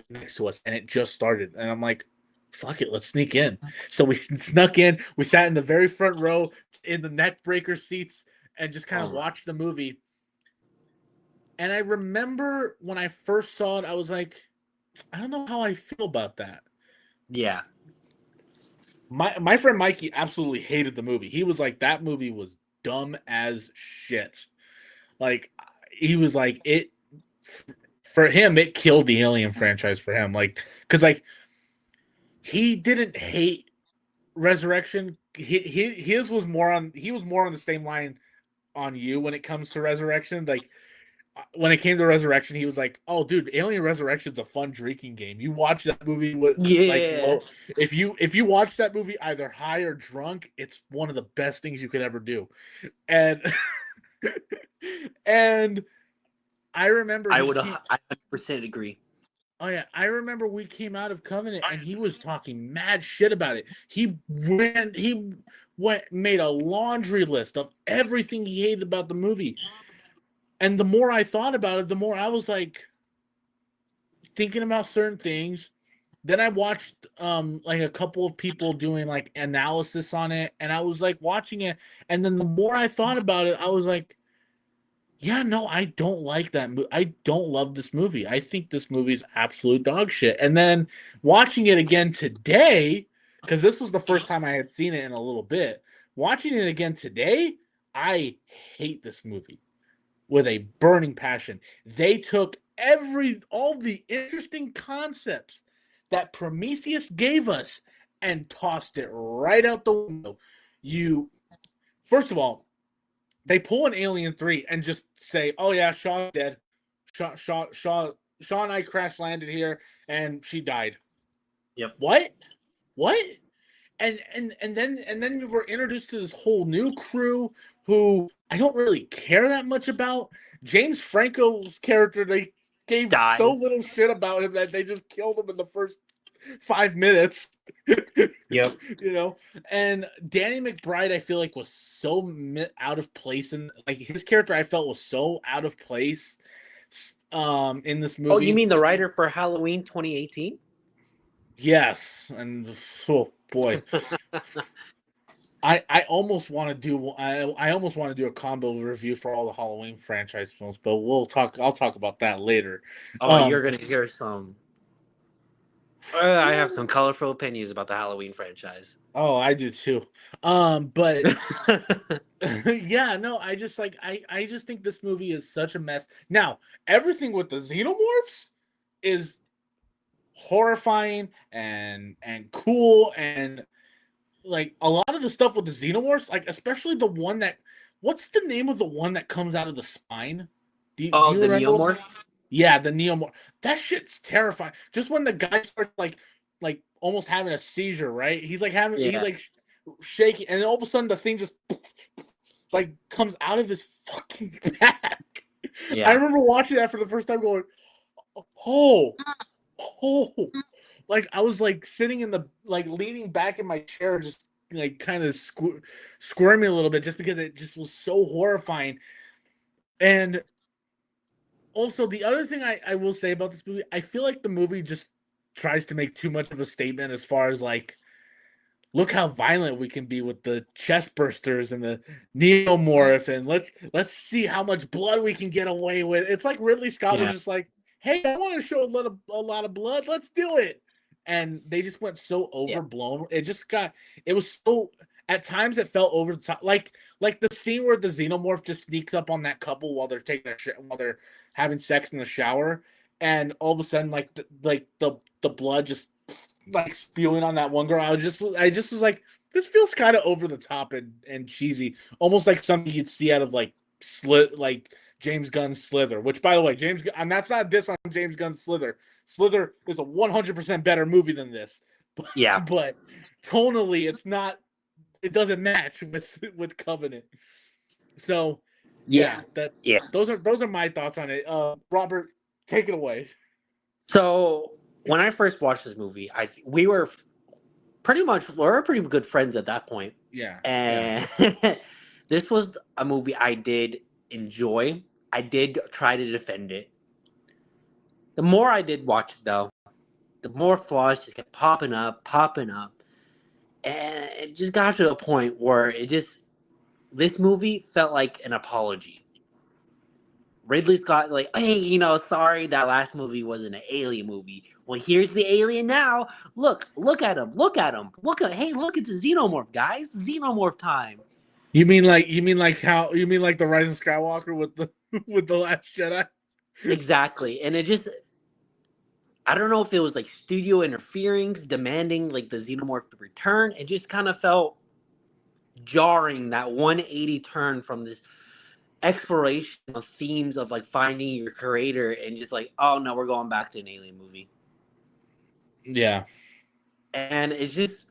next to us, and it just started. And I'm like, fuck it, let's sneak in. So we snuck in. We sat in the very front row in the neck breaker seats and just kind of Oh my. watched the movie. And I remember when I first saw it, I was like, I don't know how I feel about that. Yeah. My friend Mikey absolutely hated the movie. He was like, that movie was dumb as shit. Like, he was like, it for him, it killed the Alien franchise for him. Like, because like he didn't hate Resurrection. His was more on, he was more on the same line on you when it comes to Resurrection. Like, when it came to Resurrection, he was like, "Oh, dude, Alien Resurrection's a fun drinking game. You watch that movie with like Yeah. low. If you watch that movie either high or drunk, it's one of the best things you could ever do." And and I remember I he would came. 100% agree. Oh yeah, I remember we came out of Covenant and he was talking mad shit about it. He went made a laundry list of everything he hated about the movie. And the more I thought about it, the more I was like thinking about certain things. Then I watched like a couple of people doing like analysis on it, and I was like watching it, and then the more I thought about it, I was like, yeah, no, I don't like that movie. I don't love this movie. I think this movie's absolute dog shit. And then watching it again today, because this was the first time I had seen it in a little bit. Watching it again today, I hate this movie with a burning passion. They took all the interesting concepts that Prometheus gave us and tossed it right out the window. You First of all, they pull an Alien 3 and just say, "Oh yeah, Shaw's dead. Shaw and I crash landed here and she died." Yep. What? What? And then you were introduced to this whole new crew who I don't really care that much about. James Franco's character, they gave so Dies. little shit about him that they just killed him in the first 5 minutes. Yep. You know, and Danny McBride, I feel like was so out of place, and like his character, I felt was so out of place, in this Oh, you movie. mean the writer for Halloween 2018? Yes, and oh boy, I almost want to do I almost want to do a combo review for all the Halloween franchise films, but I'll talk about that later. Oh, you're gonna hear some. I have some colorful opinions about the Halloween franchise. Oh, I do too. But yeah, no, I just like I just think this movie is such a mess. Now, everything with the xenomorphs is horrifying and cool, and like a lot of the stuff with the xenomorphs, like especially the one that what's the name of the one that comes out of the spine? Do Oh, you the remember? Neomorph? Yeah, the neomorph. That shit's terrifying. Just when the guy starts like almost having a seizure, right? He's Yeah, like shaking, and then all of a sudden the thing just like comes out of his fucking back. I yeah, remember watching that for the first time, going, "Oh, oh!" Like I was like sitting in the like leaning back in my chair, just like kind of squirming a little bit, just because it just was so horrifying. And also, the other thing I will say about this movie, I feel like the movie just tries to make too much of a statement as far as like, look how violent we can be with the chest bursters and the neomorph, and let's see how much blood we can get away with. It's like Ridley Scott was yeah, just like, hey, I want to show a lot of blood, let's do it. And they just went so yeah, overblown. It was so at times it felt over the top. Like the scene where the xenomorph just sneaks up on that couple while they're while they're having sex in the shower, and all of a sudden the blood just like spewing on that one girl. I just was like, this feels kind of over the top and cheesy, almost like something you'd see out of like James Gunn's Slither. Which, by the way, and that's not a diss on James Gunn's Slither. Slither is a 100% better movie than this, yeah, but tonally, it's not. It doesn't match with Covenant. So yeah, yeah, that yeah. those are my thoughts on it. Robert, take it away. So when I first watched this movie, we were we were pretty good friends at that point, Yeah, yeah, and this was a movie I did enjoy. I did try to defend it. The more I did watch it, though, the more flaws just kept popping up, and it just got to a point where this movie felt like an apology. Ridley Scott, like, hey, sorry that last movie wasn't an alien movie. Well, here's the alien now. Look at him. Hey, look at the xenomorph, guys. Xenomorph time. you mean like the Rise of Skywalker with the with the Last Jedi? Exactly. And it just, I don't know if it was like studio interfering, demanding like the xenomorph to return. It just kind of felt jarring, that 180 turn from this exploration of themes of like finding your creator and just like, oh no, we're going back to an alien movie. Yeah. And it's just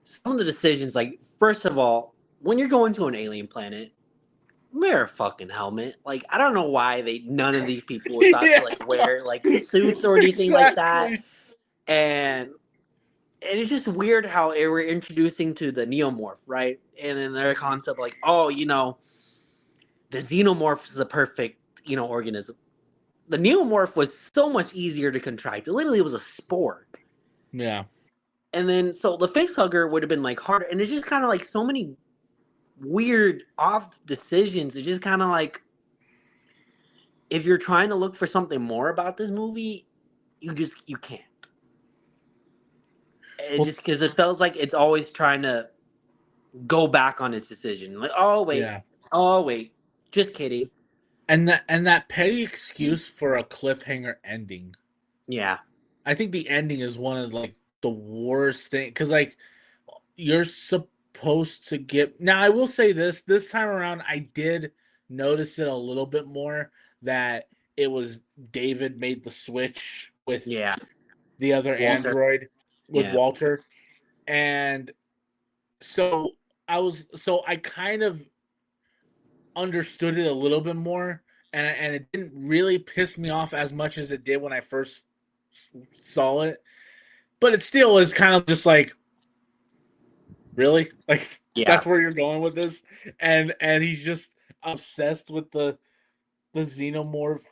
some of the decisions, like, first of all, when you're going to an alien planet, wear a fucking helmet. Like, I don't know why none of these people thought to Yeah. like wear like suits or anything like that. Exactly. And it's just weird how they were introducing to the neomorph, right? And then their concept like, oh, the xenomorph is the perfect, organism. The neomorph was so much easier to contrive. It literally was a spore. Yeah. And then so the face hugger would have been like harder, and it's just kind of like so many weird off decisions. It's just kind of like, if you're trying to look for something more about this movie, you can't. It Well, just because it feels like it's always trying to go back on its decision. Like, yeah. oh wait, just kidding. And that petty excuse for a cliffhanger ending. Yeah, I think the ending is one of like the worst thing, because like you're supposed to get. Now I will say this time around I did notice it a little bit more, that it was David made the switch with yeah, the other Walter. android, with Yeah, Walter. And so I kind of understood it a little bit more, and it didn't really piss me off as much as it did when I first saw it. But it still is kind of just like, really, like yeah, that's where you're going with this, and he's just obsessed with the xenomorph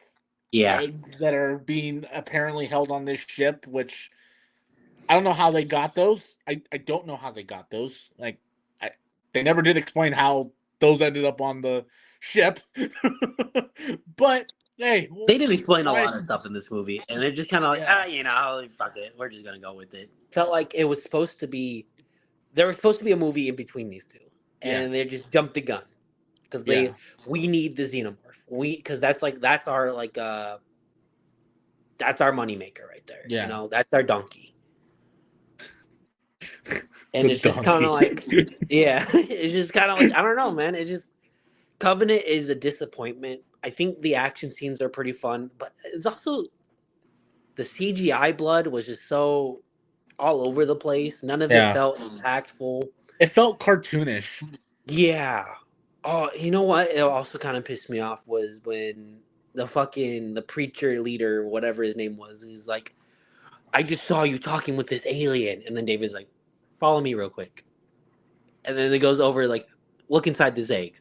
yeah, eggs that are being apparently held on this ship, which I don't know how they got those. I don't know how they got those. Like, they never did explain how those ended up on the ship. But hey, They didn't explain a why? lot of stuff in this movie, and they're just kind of like, Yeah, fuck it, we're just gonna go with it. Felt like it was supposed to be, there was supposed to be a movie in between these two, yeah, and they just jumped the gun because yeah, we need the xenomorph, because that's our that's our moneymaker right there, yeah. that's our donkey, and The it's just kind of donkey. like, yeah, it's just kind of like, I don't know, man, it's just Covenant is a disappointment. I think the action scenes are pretty fun, but it's also the CGI blood was just so all over the place. None of it Yeah, felt impactful. it felt cartoonish. Yeah. Oh, you know what? It also kind of pissed me off was when the preacher leader, whatever his name was, is like, I just saw you talking with this alien, and then David's like, follow me real quick, and then it goes over like, look inside this egg.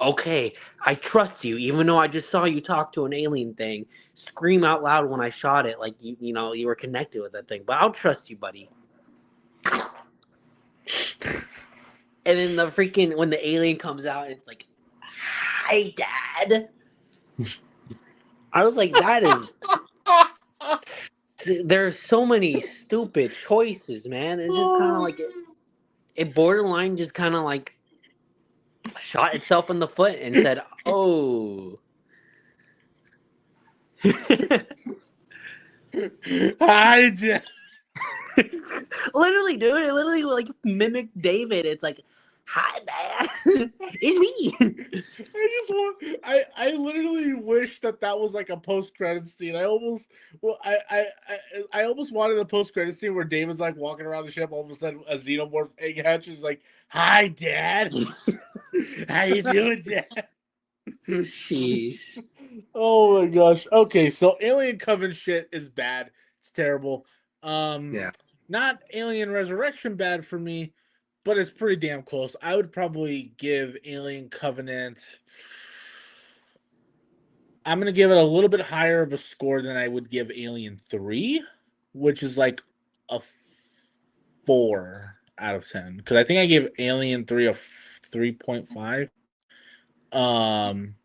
Okay, I trust you, even though I just saw you talk to an alien thing. Scream out loud when I shot it, like you were connected with that thing. But I'll trust you, buddy. And then when the alien comes out, and it's like, "Hi, Dad." I was like, "That is." There are so many stupid choices, man. It's just kind of like it borderline just kind of like shot itself in the foot and said, "Oh." I did. Literally, dude, it literally like mimicked David. It's like, hi, man, it's me. I literally wish that was like a post credit scene. I almost wanted a post credit scene where David's like walking around the ship. All of a sudden, a xenomorph egg hatches like, "Hi, Dad. How you doing, Dad?" Sheesh. Oh my gosh. Okay, so Alien Coven shit is bad. It's terrible. Yeah. Not Alien Resurrection bad for me, but it's pretty damn close. I would probably give Alien Covenant. I'm gonna give it a little bit higher of a score than I would give Alien 3, which is like a 4 out of 10. Because I think I gave Alien 3 a 3.5. Um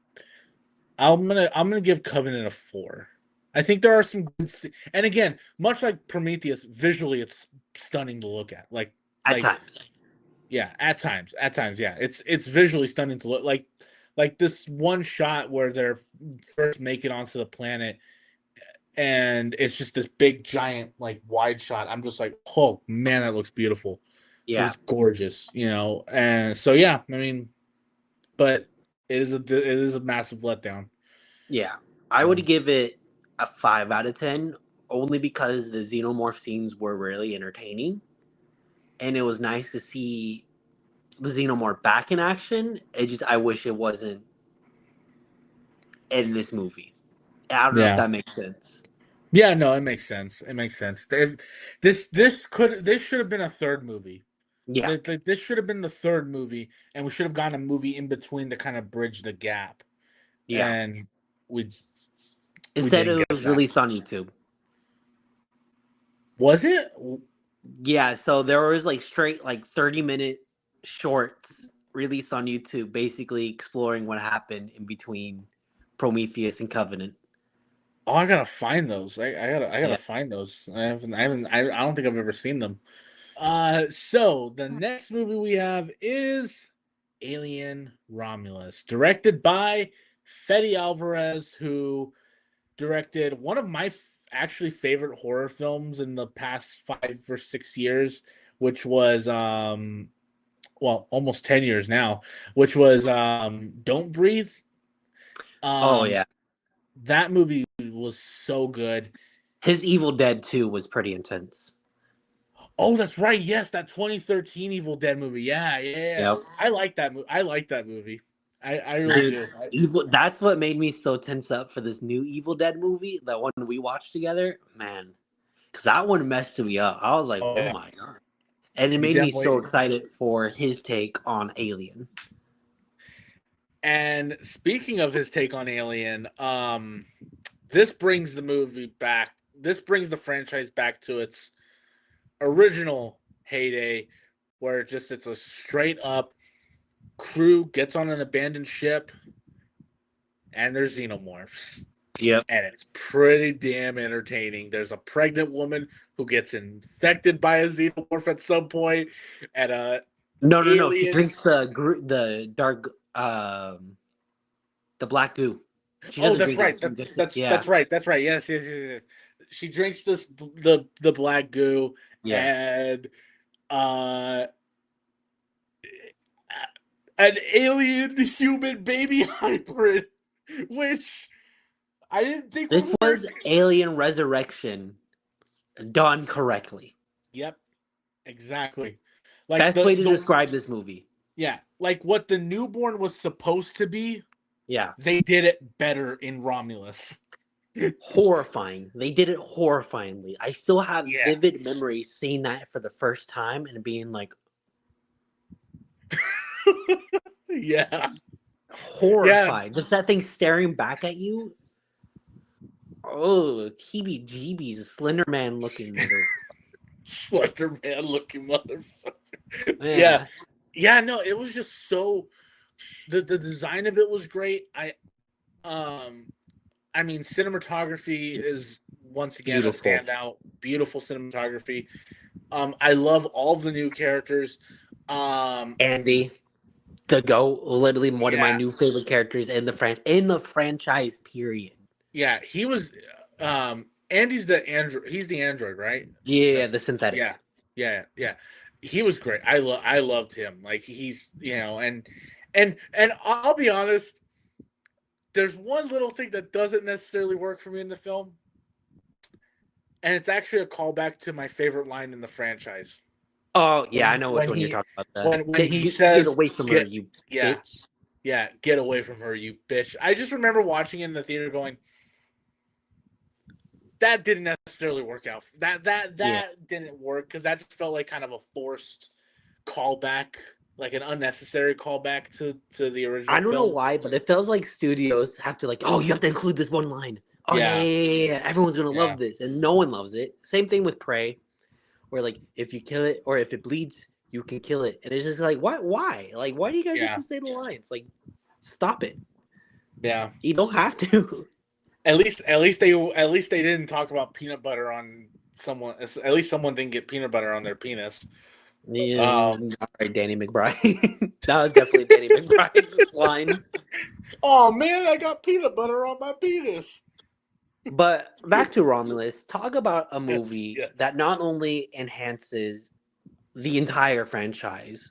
I'm gonna give Covenant a 4. I think there are some good and again, much like Prometheus, visually it's stunning to look at. At Like times. yeah, at times, yeah. It's visually stunning to look like this one shot where they're first make it onto the planet and it's just this big giant like wide shot. I'm just like, "Oh, man, that looks beautiful." It Yeah. is gorgeous, you know. And so yeah, I mean, but it is a massive letdown. Yeah. I would give it a 5 out of 10 only because the xenomorph scenes were really entertaining. And it was nice to see the xenomorph back in action. I wish it wasn't in this movie. I don't know if Yeah. that makes sense. Yeah, no, it makes sense. It makes sense. This should have been a third movie. Yeah. This should have been the third movie, and we should have gotten a movie in between to kind of bridge the gap. Yeah. And we we Instead, didn't it get was that. released on YouTube. Was it? Yeah, so there was like straight like 30-minute shorts released on YouTube basically exploring what happened in between Prometheus and Covenant. Oh, I gotta find those. I gotta Yeah. find those. I don't think I've ever seen them. So the next movie we have is Alien Romulus, directed by Fede Alvarez, who directed one of my actually favorite horror films in the past 5 or 6 years, which was well, almost 10 years now, which was Don't Breathe. Oh Um yeah. that movie was so good. His Evil Dead 2 was pretty intense. Oh, that's right. Yes, that 2013 Evil Dead movie. Yeah, yeah, yeah. Yep. I like that movie. I like that movie. I really Dude, do. that's what made me so tense up for this new Evil Dead movie, that one we watched together. Man, because that one messed me up. I was like, Oh, oh yeah. my god. And it You made me so definitely. excited for his take on Alien. And speaking of his take on Alien, this brings the movie back. This brings the franchise back to its original heyday, where it's a straight up crew gets on an abandoned ship, and there's xenomorphs. Yep. And it's pretty damn entertaining. There's a pregnant woman who gets infected by a xenomorph at some point, and No. She alien. drinks the dark the black goo. She Oh, doesn't that's drink right. it. She drinks it. That's Yeah. right. That's right. Yes. She drinks the black goo, Yeah. and uh an alien human baby hybrid, which I didn't think This would was work. Alien Resurrection done correctly. Yep, exactly. Best way to describe this movie. Yeah, like what the newborn was supposed to be. Yeah. They did it better in Romulus. Horrifying. They did it horrifyingly. I still have Yeah. vivid memories seeing that for the first time and being like Yeah. horrified. Just that thing staring back at you. Oh, heebie jeebies, Slender Man looking Slender Man looking motherfucker. Yeah. Yeah, no, it was just so the design of it was great. I mean cinematography is once again Beautiful. a standout. Beautiful cinematography. I love all of the new characters. Andy, the GOAT, literally one of my new favorite characters in the franchise, period. Yeah, he was Andy's the android. He's the android, right? Yeah, the synthetic. Yeah. He was great. I loved him. Like he's, and I'll be honest, there's one little thing that doesn't necessarily work for me in the film. And it's actually a callback to my favorite line in the franchise. Oh, yeah, I know which one you're talking about. That. When he says, "Get away from her, you bitch." Yeah, get away from her, you bitch. I just remember watching it in the theater going, that didn't necessarily work out. That didn't work because that just felt like kind of a forced callback, like an unnecessary callback to the original. I don't know why, but it feels like studios have to you have to include this one line. Oh yeah. Everyone's gonna love this, and no one loves it. Same thing with Prey, where if you kill it or if it bleeds, you can kill it, and it's just like why? Like why do you guys have to say the lines? Like stop it. Yeah, you don't have to. At least they didn't talk about peanut butter on someone. At least someone didn't get peanut butter on their penis. Yeah, all right, Danny McBride. That was definitely Danny McBride's line. Oh man, I got peanut butter on my penis. But back to Romulus. Talk about a movie that not only enhances the entire franchise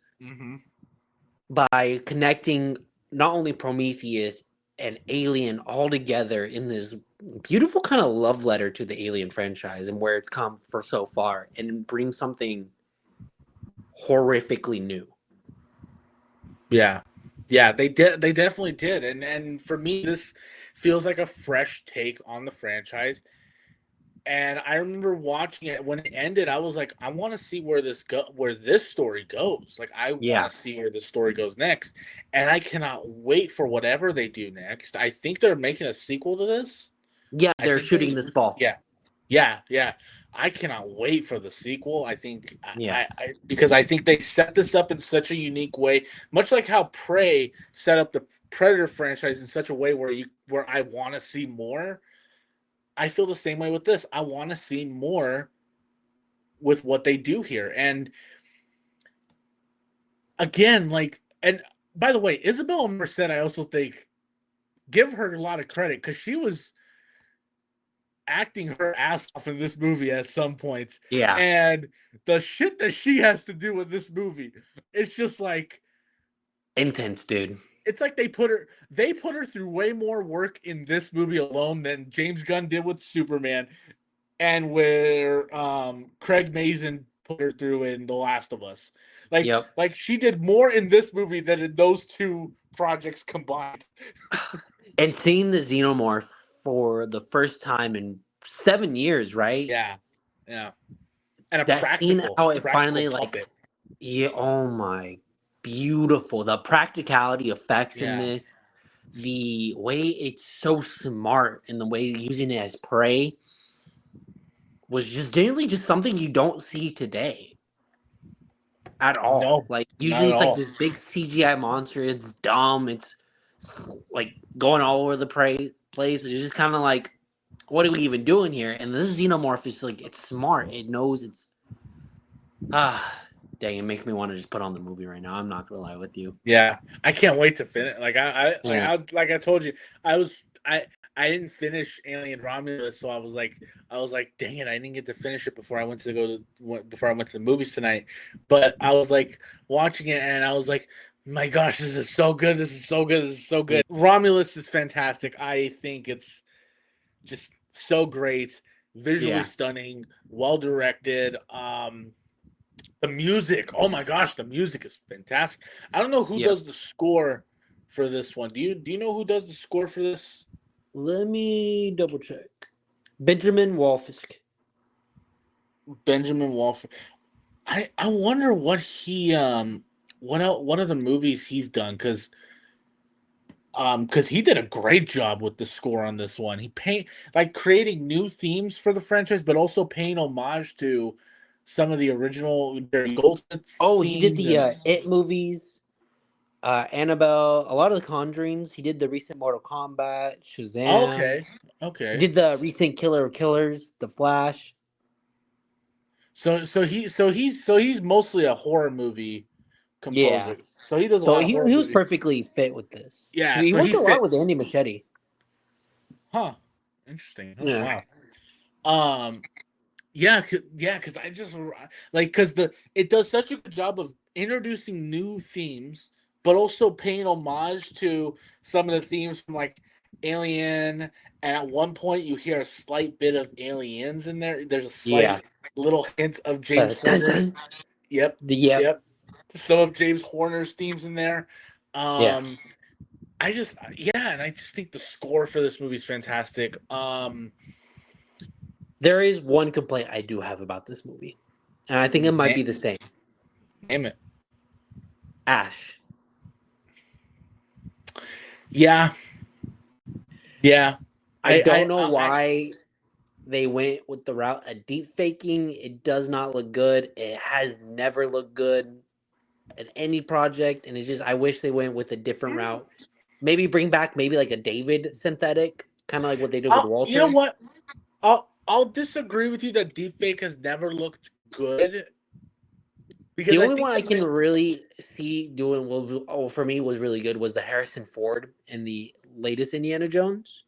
by connecting not only Prometheus and Alien all together in this beautiful kind of love letter to the Alien franchise and where it's come for so far, and bring something horrifically new. Yeah, they definitely did, and for me, this feels like a fresh take on the franchise. And I remember watching it when it ended. I was like, I want to see where this story goes. Like, I want to see where the story goes next, and I cannot wait for whatever they do next. I think they're making a sequel to this. Yeah, they're shooting this fall. Yeah. I cannot wait for the sequel. I think, because I think they set this up in such a unique way, much like how Prey set up the Predator franchise in such a way where I want to see more. I feel the same way with this. I want to see more with what they do here. And again, and by the Isabella Merced, I also think, give her a lot of credit because she was acting her ass off in this movie at some points. Yeah. And the shit that she has to do in this movie, it's just intense, dude. It's like they put her through way more work in this movie alone than James Gunn did with Superman, and where Craig Mazin put her through in The Last of Us. Like she did more in this movie than in those two projects combined. And seeing the Xenomorph for the first time in 7 years, right? Yeah. And that scene, how it finally puppet. Oh my. Beautiful. The practicality effects in this, the way it's so smart and the way using it as prey. was just generally just something you don't see today at all. No, Like not usually at it's like all. this big CGI monster. It's dumb. It's like going all over the place. It's just kind of like, what are we even doing here? And this xenomorph is like, it's smart. It knows it's ah. Dang, it makes me want to just put on the movie right now. I'm not gonna lie with you. Yeah, I can't wait to finish. Yeah. Like I told you, I was I didn't finish Alien Romulus, so I was like, dang it, I didn't get to finish it before I went to before I went to the movies tonight. But I was like watching it, and I was like, my gosh, this is so good. This is so good. This is so good. Romulus is fantastic. I think it's just so great, visually Yeah. stunning, well directed. The music, oh my gosh, the music is fantastic. I don't know who Yep. does the score for this one. Do you know who does the score for this? Let me double check. Benjamin Wolfisk. Benjamin Wolf. I wonder what he what other movies he's done, because he did a great job with the score on this one. He like creating new themes for the franchise, but also paying homage to some of the original Barry Goldsmith Oh, he did themes the and It movies, Annabelle, a lot of the Conjurings. He did the recent Mortal Kombat, oh, Shazam. okay. He Okay. did the recent Killer of Killers, The Flash. So he's mostly a horror movie Yeah. composer. So he does a So lot of he, horror he was movies. perfectly fit with this. Yeah, He so he worked a lot fit. with Andy Machete. Huh. Interesting. Oh Yeah. wow. Yeah, yeah, because I just like because the it does such a good job of introducing new themes, but also paying homage to some of the themes from like Alien. And at one point, you hear a slight bit of Aliens in there. There's a Yeah. slight little hint of James Dun, Horner's. dun. Yep, Yep. yep. Some of James Horner's themes in there. Yeah. Um, yeah, and I just think the score for this movie is fantastic. There is one complaint I do have about this movie, and I think it might be the same. Name it. Ash. Yeah, yeah. I don't know I why they went with the route of deep faking. It does not look good. It has never looked good in any project, and it's just I wish they went with a different route. Maybe bring back maybe like a David synthetic, kind of like what they did with you know Walter. what? I'll disagree with you that deepfake has never looked good The because I only think one I can really see doing well for me was really good was the Harrison Ford in the latest Indiana Jones.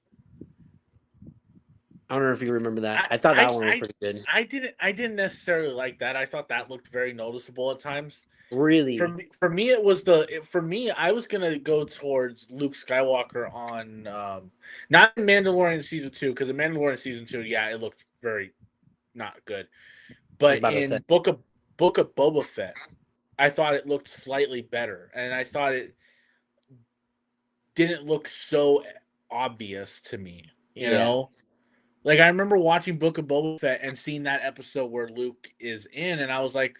I don't know if you remember that. I thought that one was pretty good. I didn't necessarily like that. I thought that looked very noticeable at times. Really? For me it was for me I was gonna go towards Luke Skywalker on not in Mandalorian season 2, because in Mandalorian season 2, yeah, it looked very not good. I was But about to say. in Book of Boba Fett, I thought it looked slightly better, and I thought it didn't look so obvious to me. You Yeah. know, like I remember watching Book of Boba Fett and seeing that episode where Luke is in, and I was like,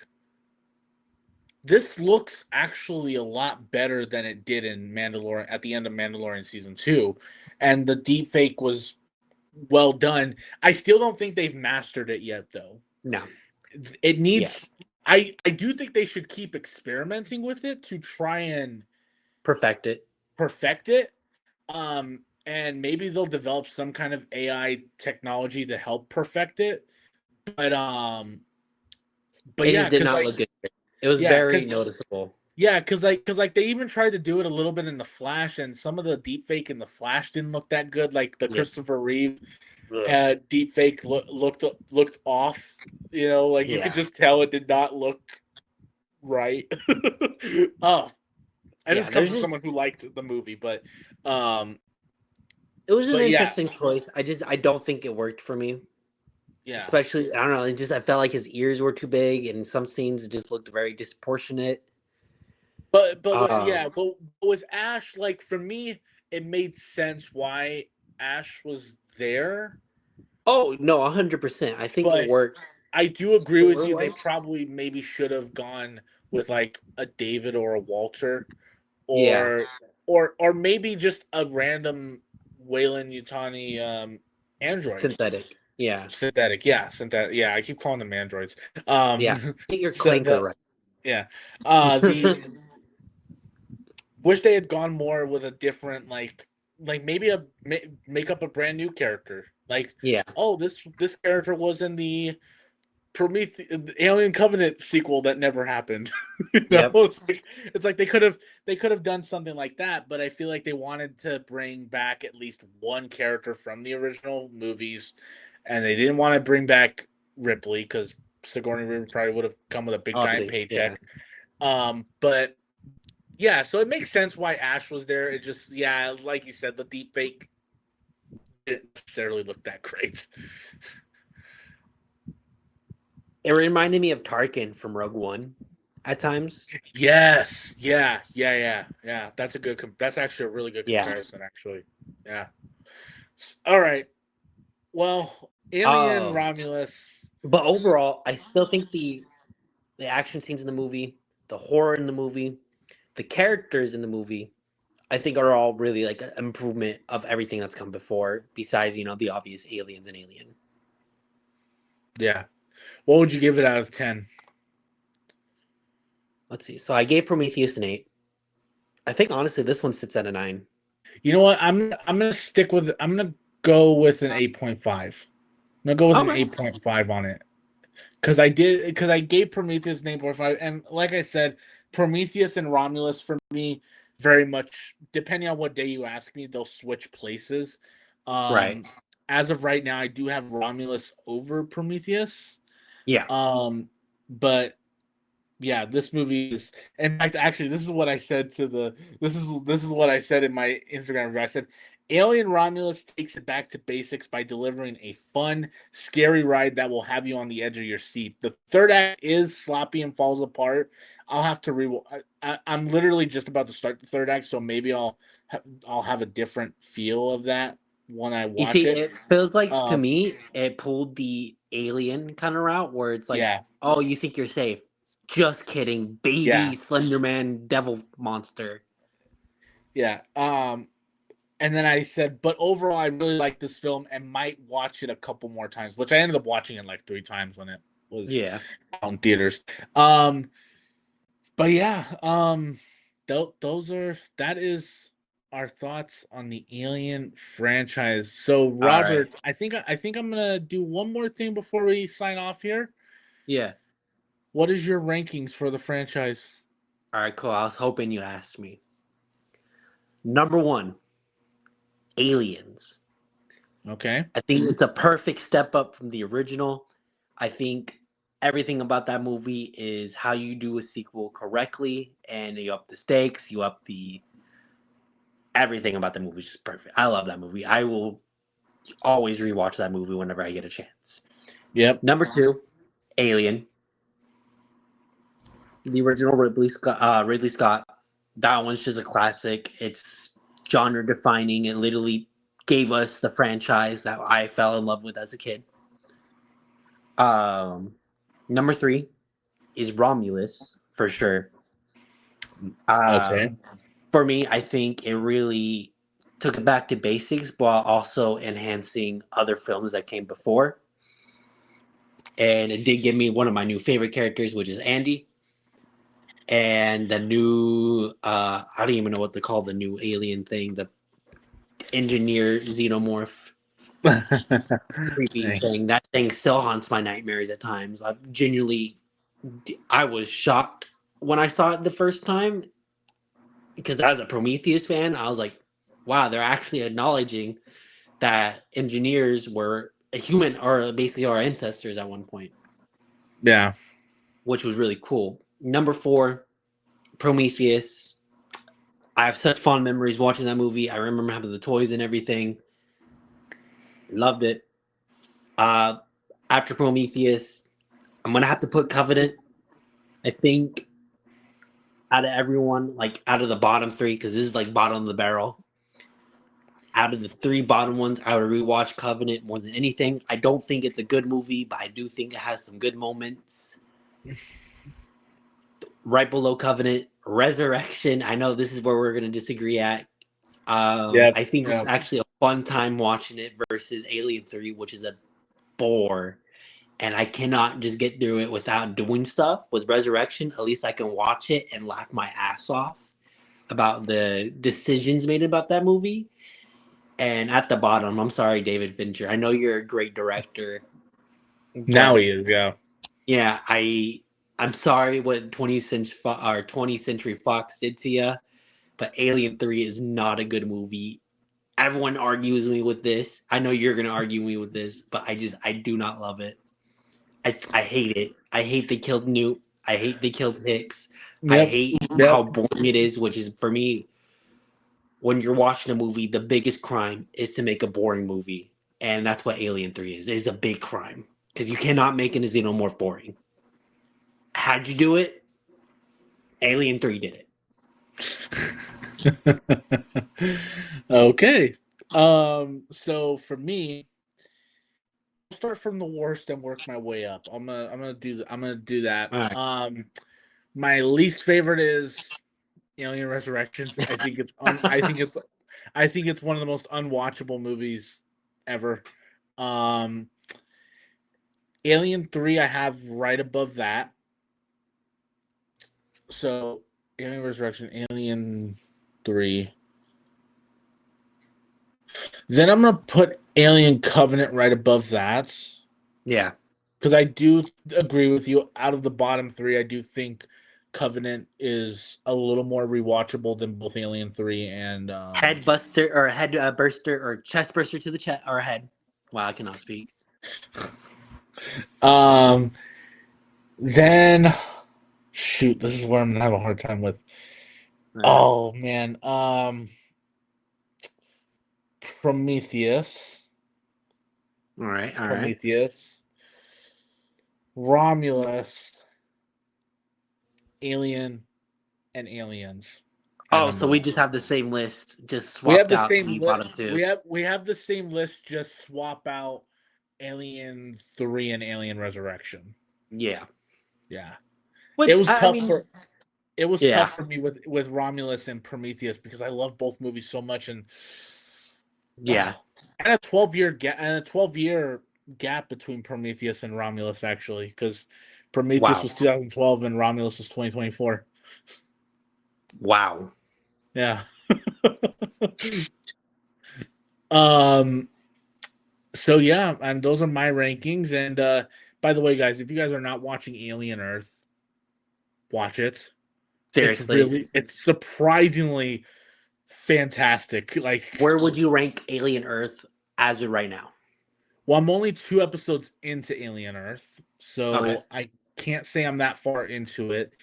this looks actually a lot better than it did in Mandalorian at the end of Mandalorian season 2, and the deep fake was well done. I still don't think they've mastered it yet, though. No. It Yeah. needs. I do think they should keep experimenting with it to try and Perfect it. perfect it. And maybe they'll develop some kind of AI technology to help perfect it. But It yeah, just did because not like look good. It was yeah, very because noticeable. yeah, because they even tried to do it a little bit in the Flash, and some of the deep fake in the Flash didn't look that good. Like the Yeah. Christopher Reeve Ugh. deep fake looked off. You know, like you could Yeah. just tell it did not look right. Oh, and this Yeah. comes There's from just someone who liked the movie, um, it was an but yeah, interesting choice. I don't think it worked for me. yeah. Especially I don't know, it just I felt like his ears were too big and some scenes it just looked very disproportionate. Yeah, Um but with Ash, like for me, it made sense why Ash was there. oh no, 100%. I think it But works I do agree with story you. They wise. probably maybe should have gone with like a David or a Walter, Yeah. or or maybe just a random Wayland Yutani android. Synthetic. Yeah. Synthetic, yeah, synthetic. Yeah, I keep calling them androids. Yeah. Get your So clinker right. yeah, the wish they had gone more with a different like maybe make up a brand new character. Like, Yeah. oh, this character was in the Prometheus Alien Covenant sequel that never happened. Yep. It's like they could have done something like that, but I feel like they wanted to bring back at least one character from the original movies, and they didn't want to bring back Ripley because Sigourney Weaver probably would have come with a big giant Obviously. Yeah. paycheck. But yeah, so it makes sense why Ash was there. It just, yeah, like you said, the deep fake didn't necessarily look that great. It reminded me of Tarkin from Rogue One at times. Yes, yeah. That's actually a really good Yeah. comparison. Actually, yeah. All right. Well, Alien Romulus. But overall, I still think the action scenes in the movie, the horror in the movie, the characters in the movie, I think are all really like an improvement of everything that's come before, besides, the obvious aliens and Alien. Yeah. What would you give it out of 10? Let's see. So I gave Prometheus an 8. I think honestly this one sits at a 9. You know what? I'm gonna go with an 8.5. I'm gonna go with an 8.5 on it. Because I gave Prometheus an 8.5, and like I said, Prometheus and Romulus for me very much, depending on what day you ask me, they'll switch places. Right. As of right now, I do have Romulus over Prometheus. Yeah. But yeah, this movie is, in fact, actually, this is what I said this is what I said in my Instagram review. I said Alien Romulus takes it back to basics by delivering a fun, scary ride that will have you on the edge of your seat. The third act is sloppy and falls apart. I'll have to I'm literally just about to start the third act, so maybe I'll have a different feel of that when I watch it. It feels like to me it pulled the Alien kind of route where it's like, yeah. Oh, you think you're safe? Just kidding, baby Slenderman devil monster. Yeah. And then I said, but overall, I really like this film and might watch it a couple more times, which I ended up watching it like 3 times when it was out in theaters. But yeah, that is our thoughts on the Alien franchise. So Robert, right. I think I'm gonna do one more thing before we sign off here. Yeah. What is your rankings for the franchise? All right, cool. I was hoping you asked me. Number 1. Aliens. Okay. I think it's a perfect step up from the original. I think everything about that movie is how you do a sequel correctly, and you up the stakes, you up the everything about the movie is just perfect. I love that movie. I will always rewatch that movie whenever I get a chance. Yep. Number 2, Alien. The original Ridley Scott. That one's just a classic. It's genre defining. It literally gave us the franchise that I fell in love with as a kid. Number 3 is Romulus for sure. Okay. For me, I think it really took it back to basics while also enhancing other films that came before. And it did give me one of my new favorite characters, which is Andy. And the new, I don't even know what they call the new alien thing, the engineer xenomorph creepy thing. That thing still haunts my nightmares at times. I was shocked when I saw it the first time, because as a Prometheus fan, I was like, wow, they're actually acknowledging that engineers were a human, or basically our ancestors at one point. Yeah. Which was really cool. Number 4, Prometheus. I have such fond memories watching that movie. I remember having the toys and everything. Loved it. After Prometheus, I'm going to have to put Covenant. I think out of everyone, like out of the bottom 3, because this is like bottom of the barrel. Out of the 3 bottom ones, I would rewatch Covenant more than anything. I don't think it's a good movie, but I do think it has some good moments. Right below Covenant, Resurrection. I know this is where we're going to disagree at. I think it's actually a fun time watching it versus Alien 3, which is a bore and I cannot just get through it without doing stuff. With Resurrection, at least I can watch it and laugh my ass off about the decisions made about that movie. And at the bottom, I'm sorry, David Fincher. I know you're a great director. Now But he is, yeah. yeah, I'm sorry what 20th Century Fox did to you, but Alien 3 is not a good movie. Everyone argues me with this. I know you're gonna argue me with this, but I do not love it. I hate it. I hate they killed Newt. I hate they killed Hicks. I Yep. hate Yep. how boring it is, which is for me, when you're watching a movie, the biggest crime is to make a boring movie. And that's what Alien 3 is. It is a big crime. Because you cannot make a xenomorph boring. How'd you do it? Alien 3 did it. Okay. So for me, I'll start from the worst and work my way up. I'm gonna do that. Right. My least favorite is Alien Resurrection. I think it's I think it's one of the most unwatchable movies ever. Alien 3 I have right above that. So Alien Resurrection, Alien 3. Then I'm gonna put Alien Covenant right above that. Yeah. Because I do agree with you. Out of the bottom three, I do think Covenant is a little more rewatchable than both Alien 3 and Head buster or head burster or chest burster to the chest or head. Wow, I cannot speak. Then shoot, this is where I'm gonna have a hard time with. Right. Oh man. Prometheus. All right. Prometheus. Romulus. Alien and Aliens. Oh, so we just have the same list, just swapped We have the out same the list. bottom two. We have the same list. Just swap out Alien 3 and Alien Resurrection. Yeah. Yeah. Which, It was tough yeah. tough for me with Romulus and Prometheus because I love both movies so much and Yeah. And a 12-year gap between Prometheus and Romulus actually because Prometheus was 2012 and Romulus was 2024. Wow. Yeah. So yeah, and those are my rankings. And by the way, guys, if you guys are not watching Alien Earth, watch it. Seriously. It's surprisingly fantastic. Like, where would you rank Alien Earth as of right now? Well, I'm only 2 episodes into Alien Earth, so Okay. I can't say I'm that far into it.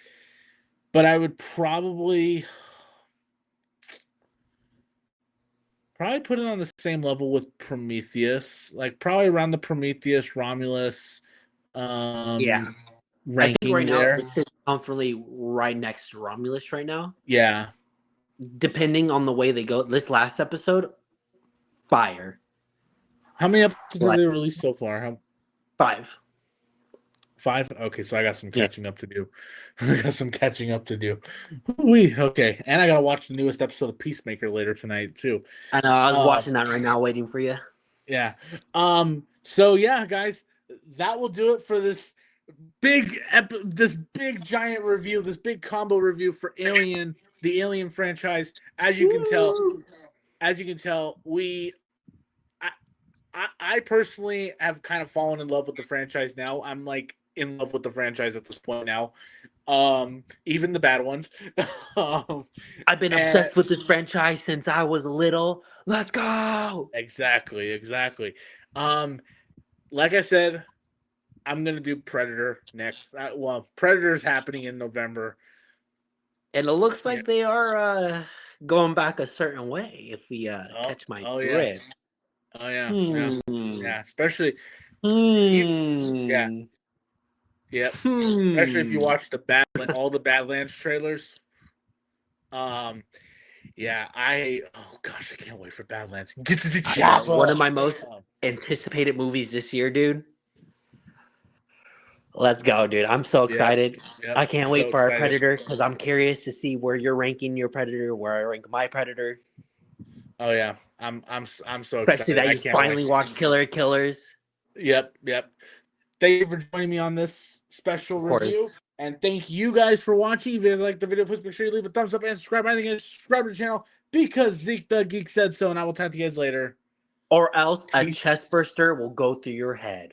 But I would probably put it on the same level with Prometheus, like probably around the Prometheus Romulus Yeah. ranking I think right there. now this is comfortably right next to Romulus right now. Yeah. Depending on the way they go. This last episode, fire. How many episodes have they released so far? 5. 5? Okay, so I got some catching up to do. Okay. And I gotta watch the newest episode of Peacemaker later tonight too. I know, I was watching that right now, waiting for you. Yeah. So yeah, guys, that will do it for this big giant review, this big combo review for Alien, the Alien franchise. As you can tell, I personally have kind of fallen in love with the franchise now. I'm like in love with the franchise at this point now. Even the bad ones. I've been obsessed with this franchise since I was little. Let's go. Exactly. Like I said, I'm gonna do Predator next. Predator's happening in November. And it looks like they are going back a certain way, if we catch my drift. Oh yeah. Yeah. Especially Yeah. Yep. Especially if you watch all the Badlands trailers. Yeah, I can't wait for Badlands. Get to the job. One of my most anticipated movies this year, dude. Let's go, dude. I'm so excited. Yep. I can't wait for our Predator because I'm curious to see where you're ranking your Predator, where I rank my Predator. Oh yeah. I'm so excited. Especially that you finally watched Killer Killers. Yep. Thank you for joining me on this special Of course. review. And thank you guys for watching. If you like the video, please make sure you leave a thumbs up and subscribe. I think subscribe to the channel because Zeke the Geek said so. And I will talk to you guys later. Or else a Peace. chest burster will go through your head.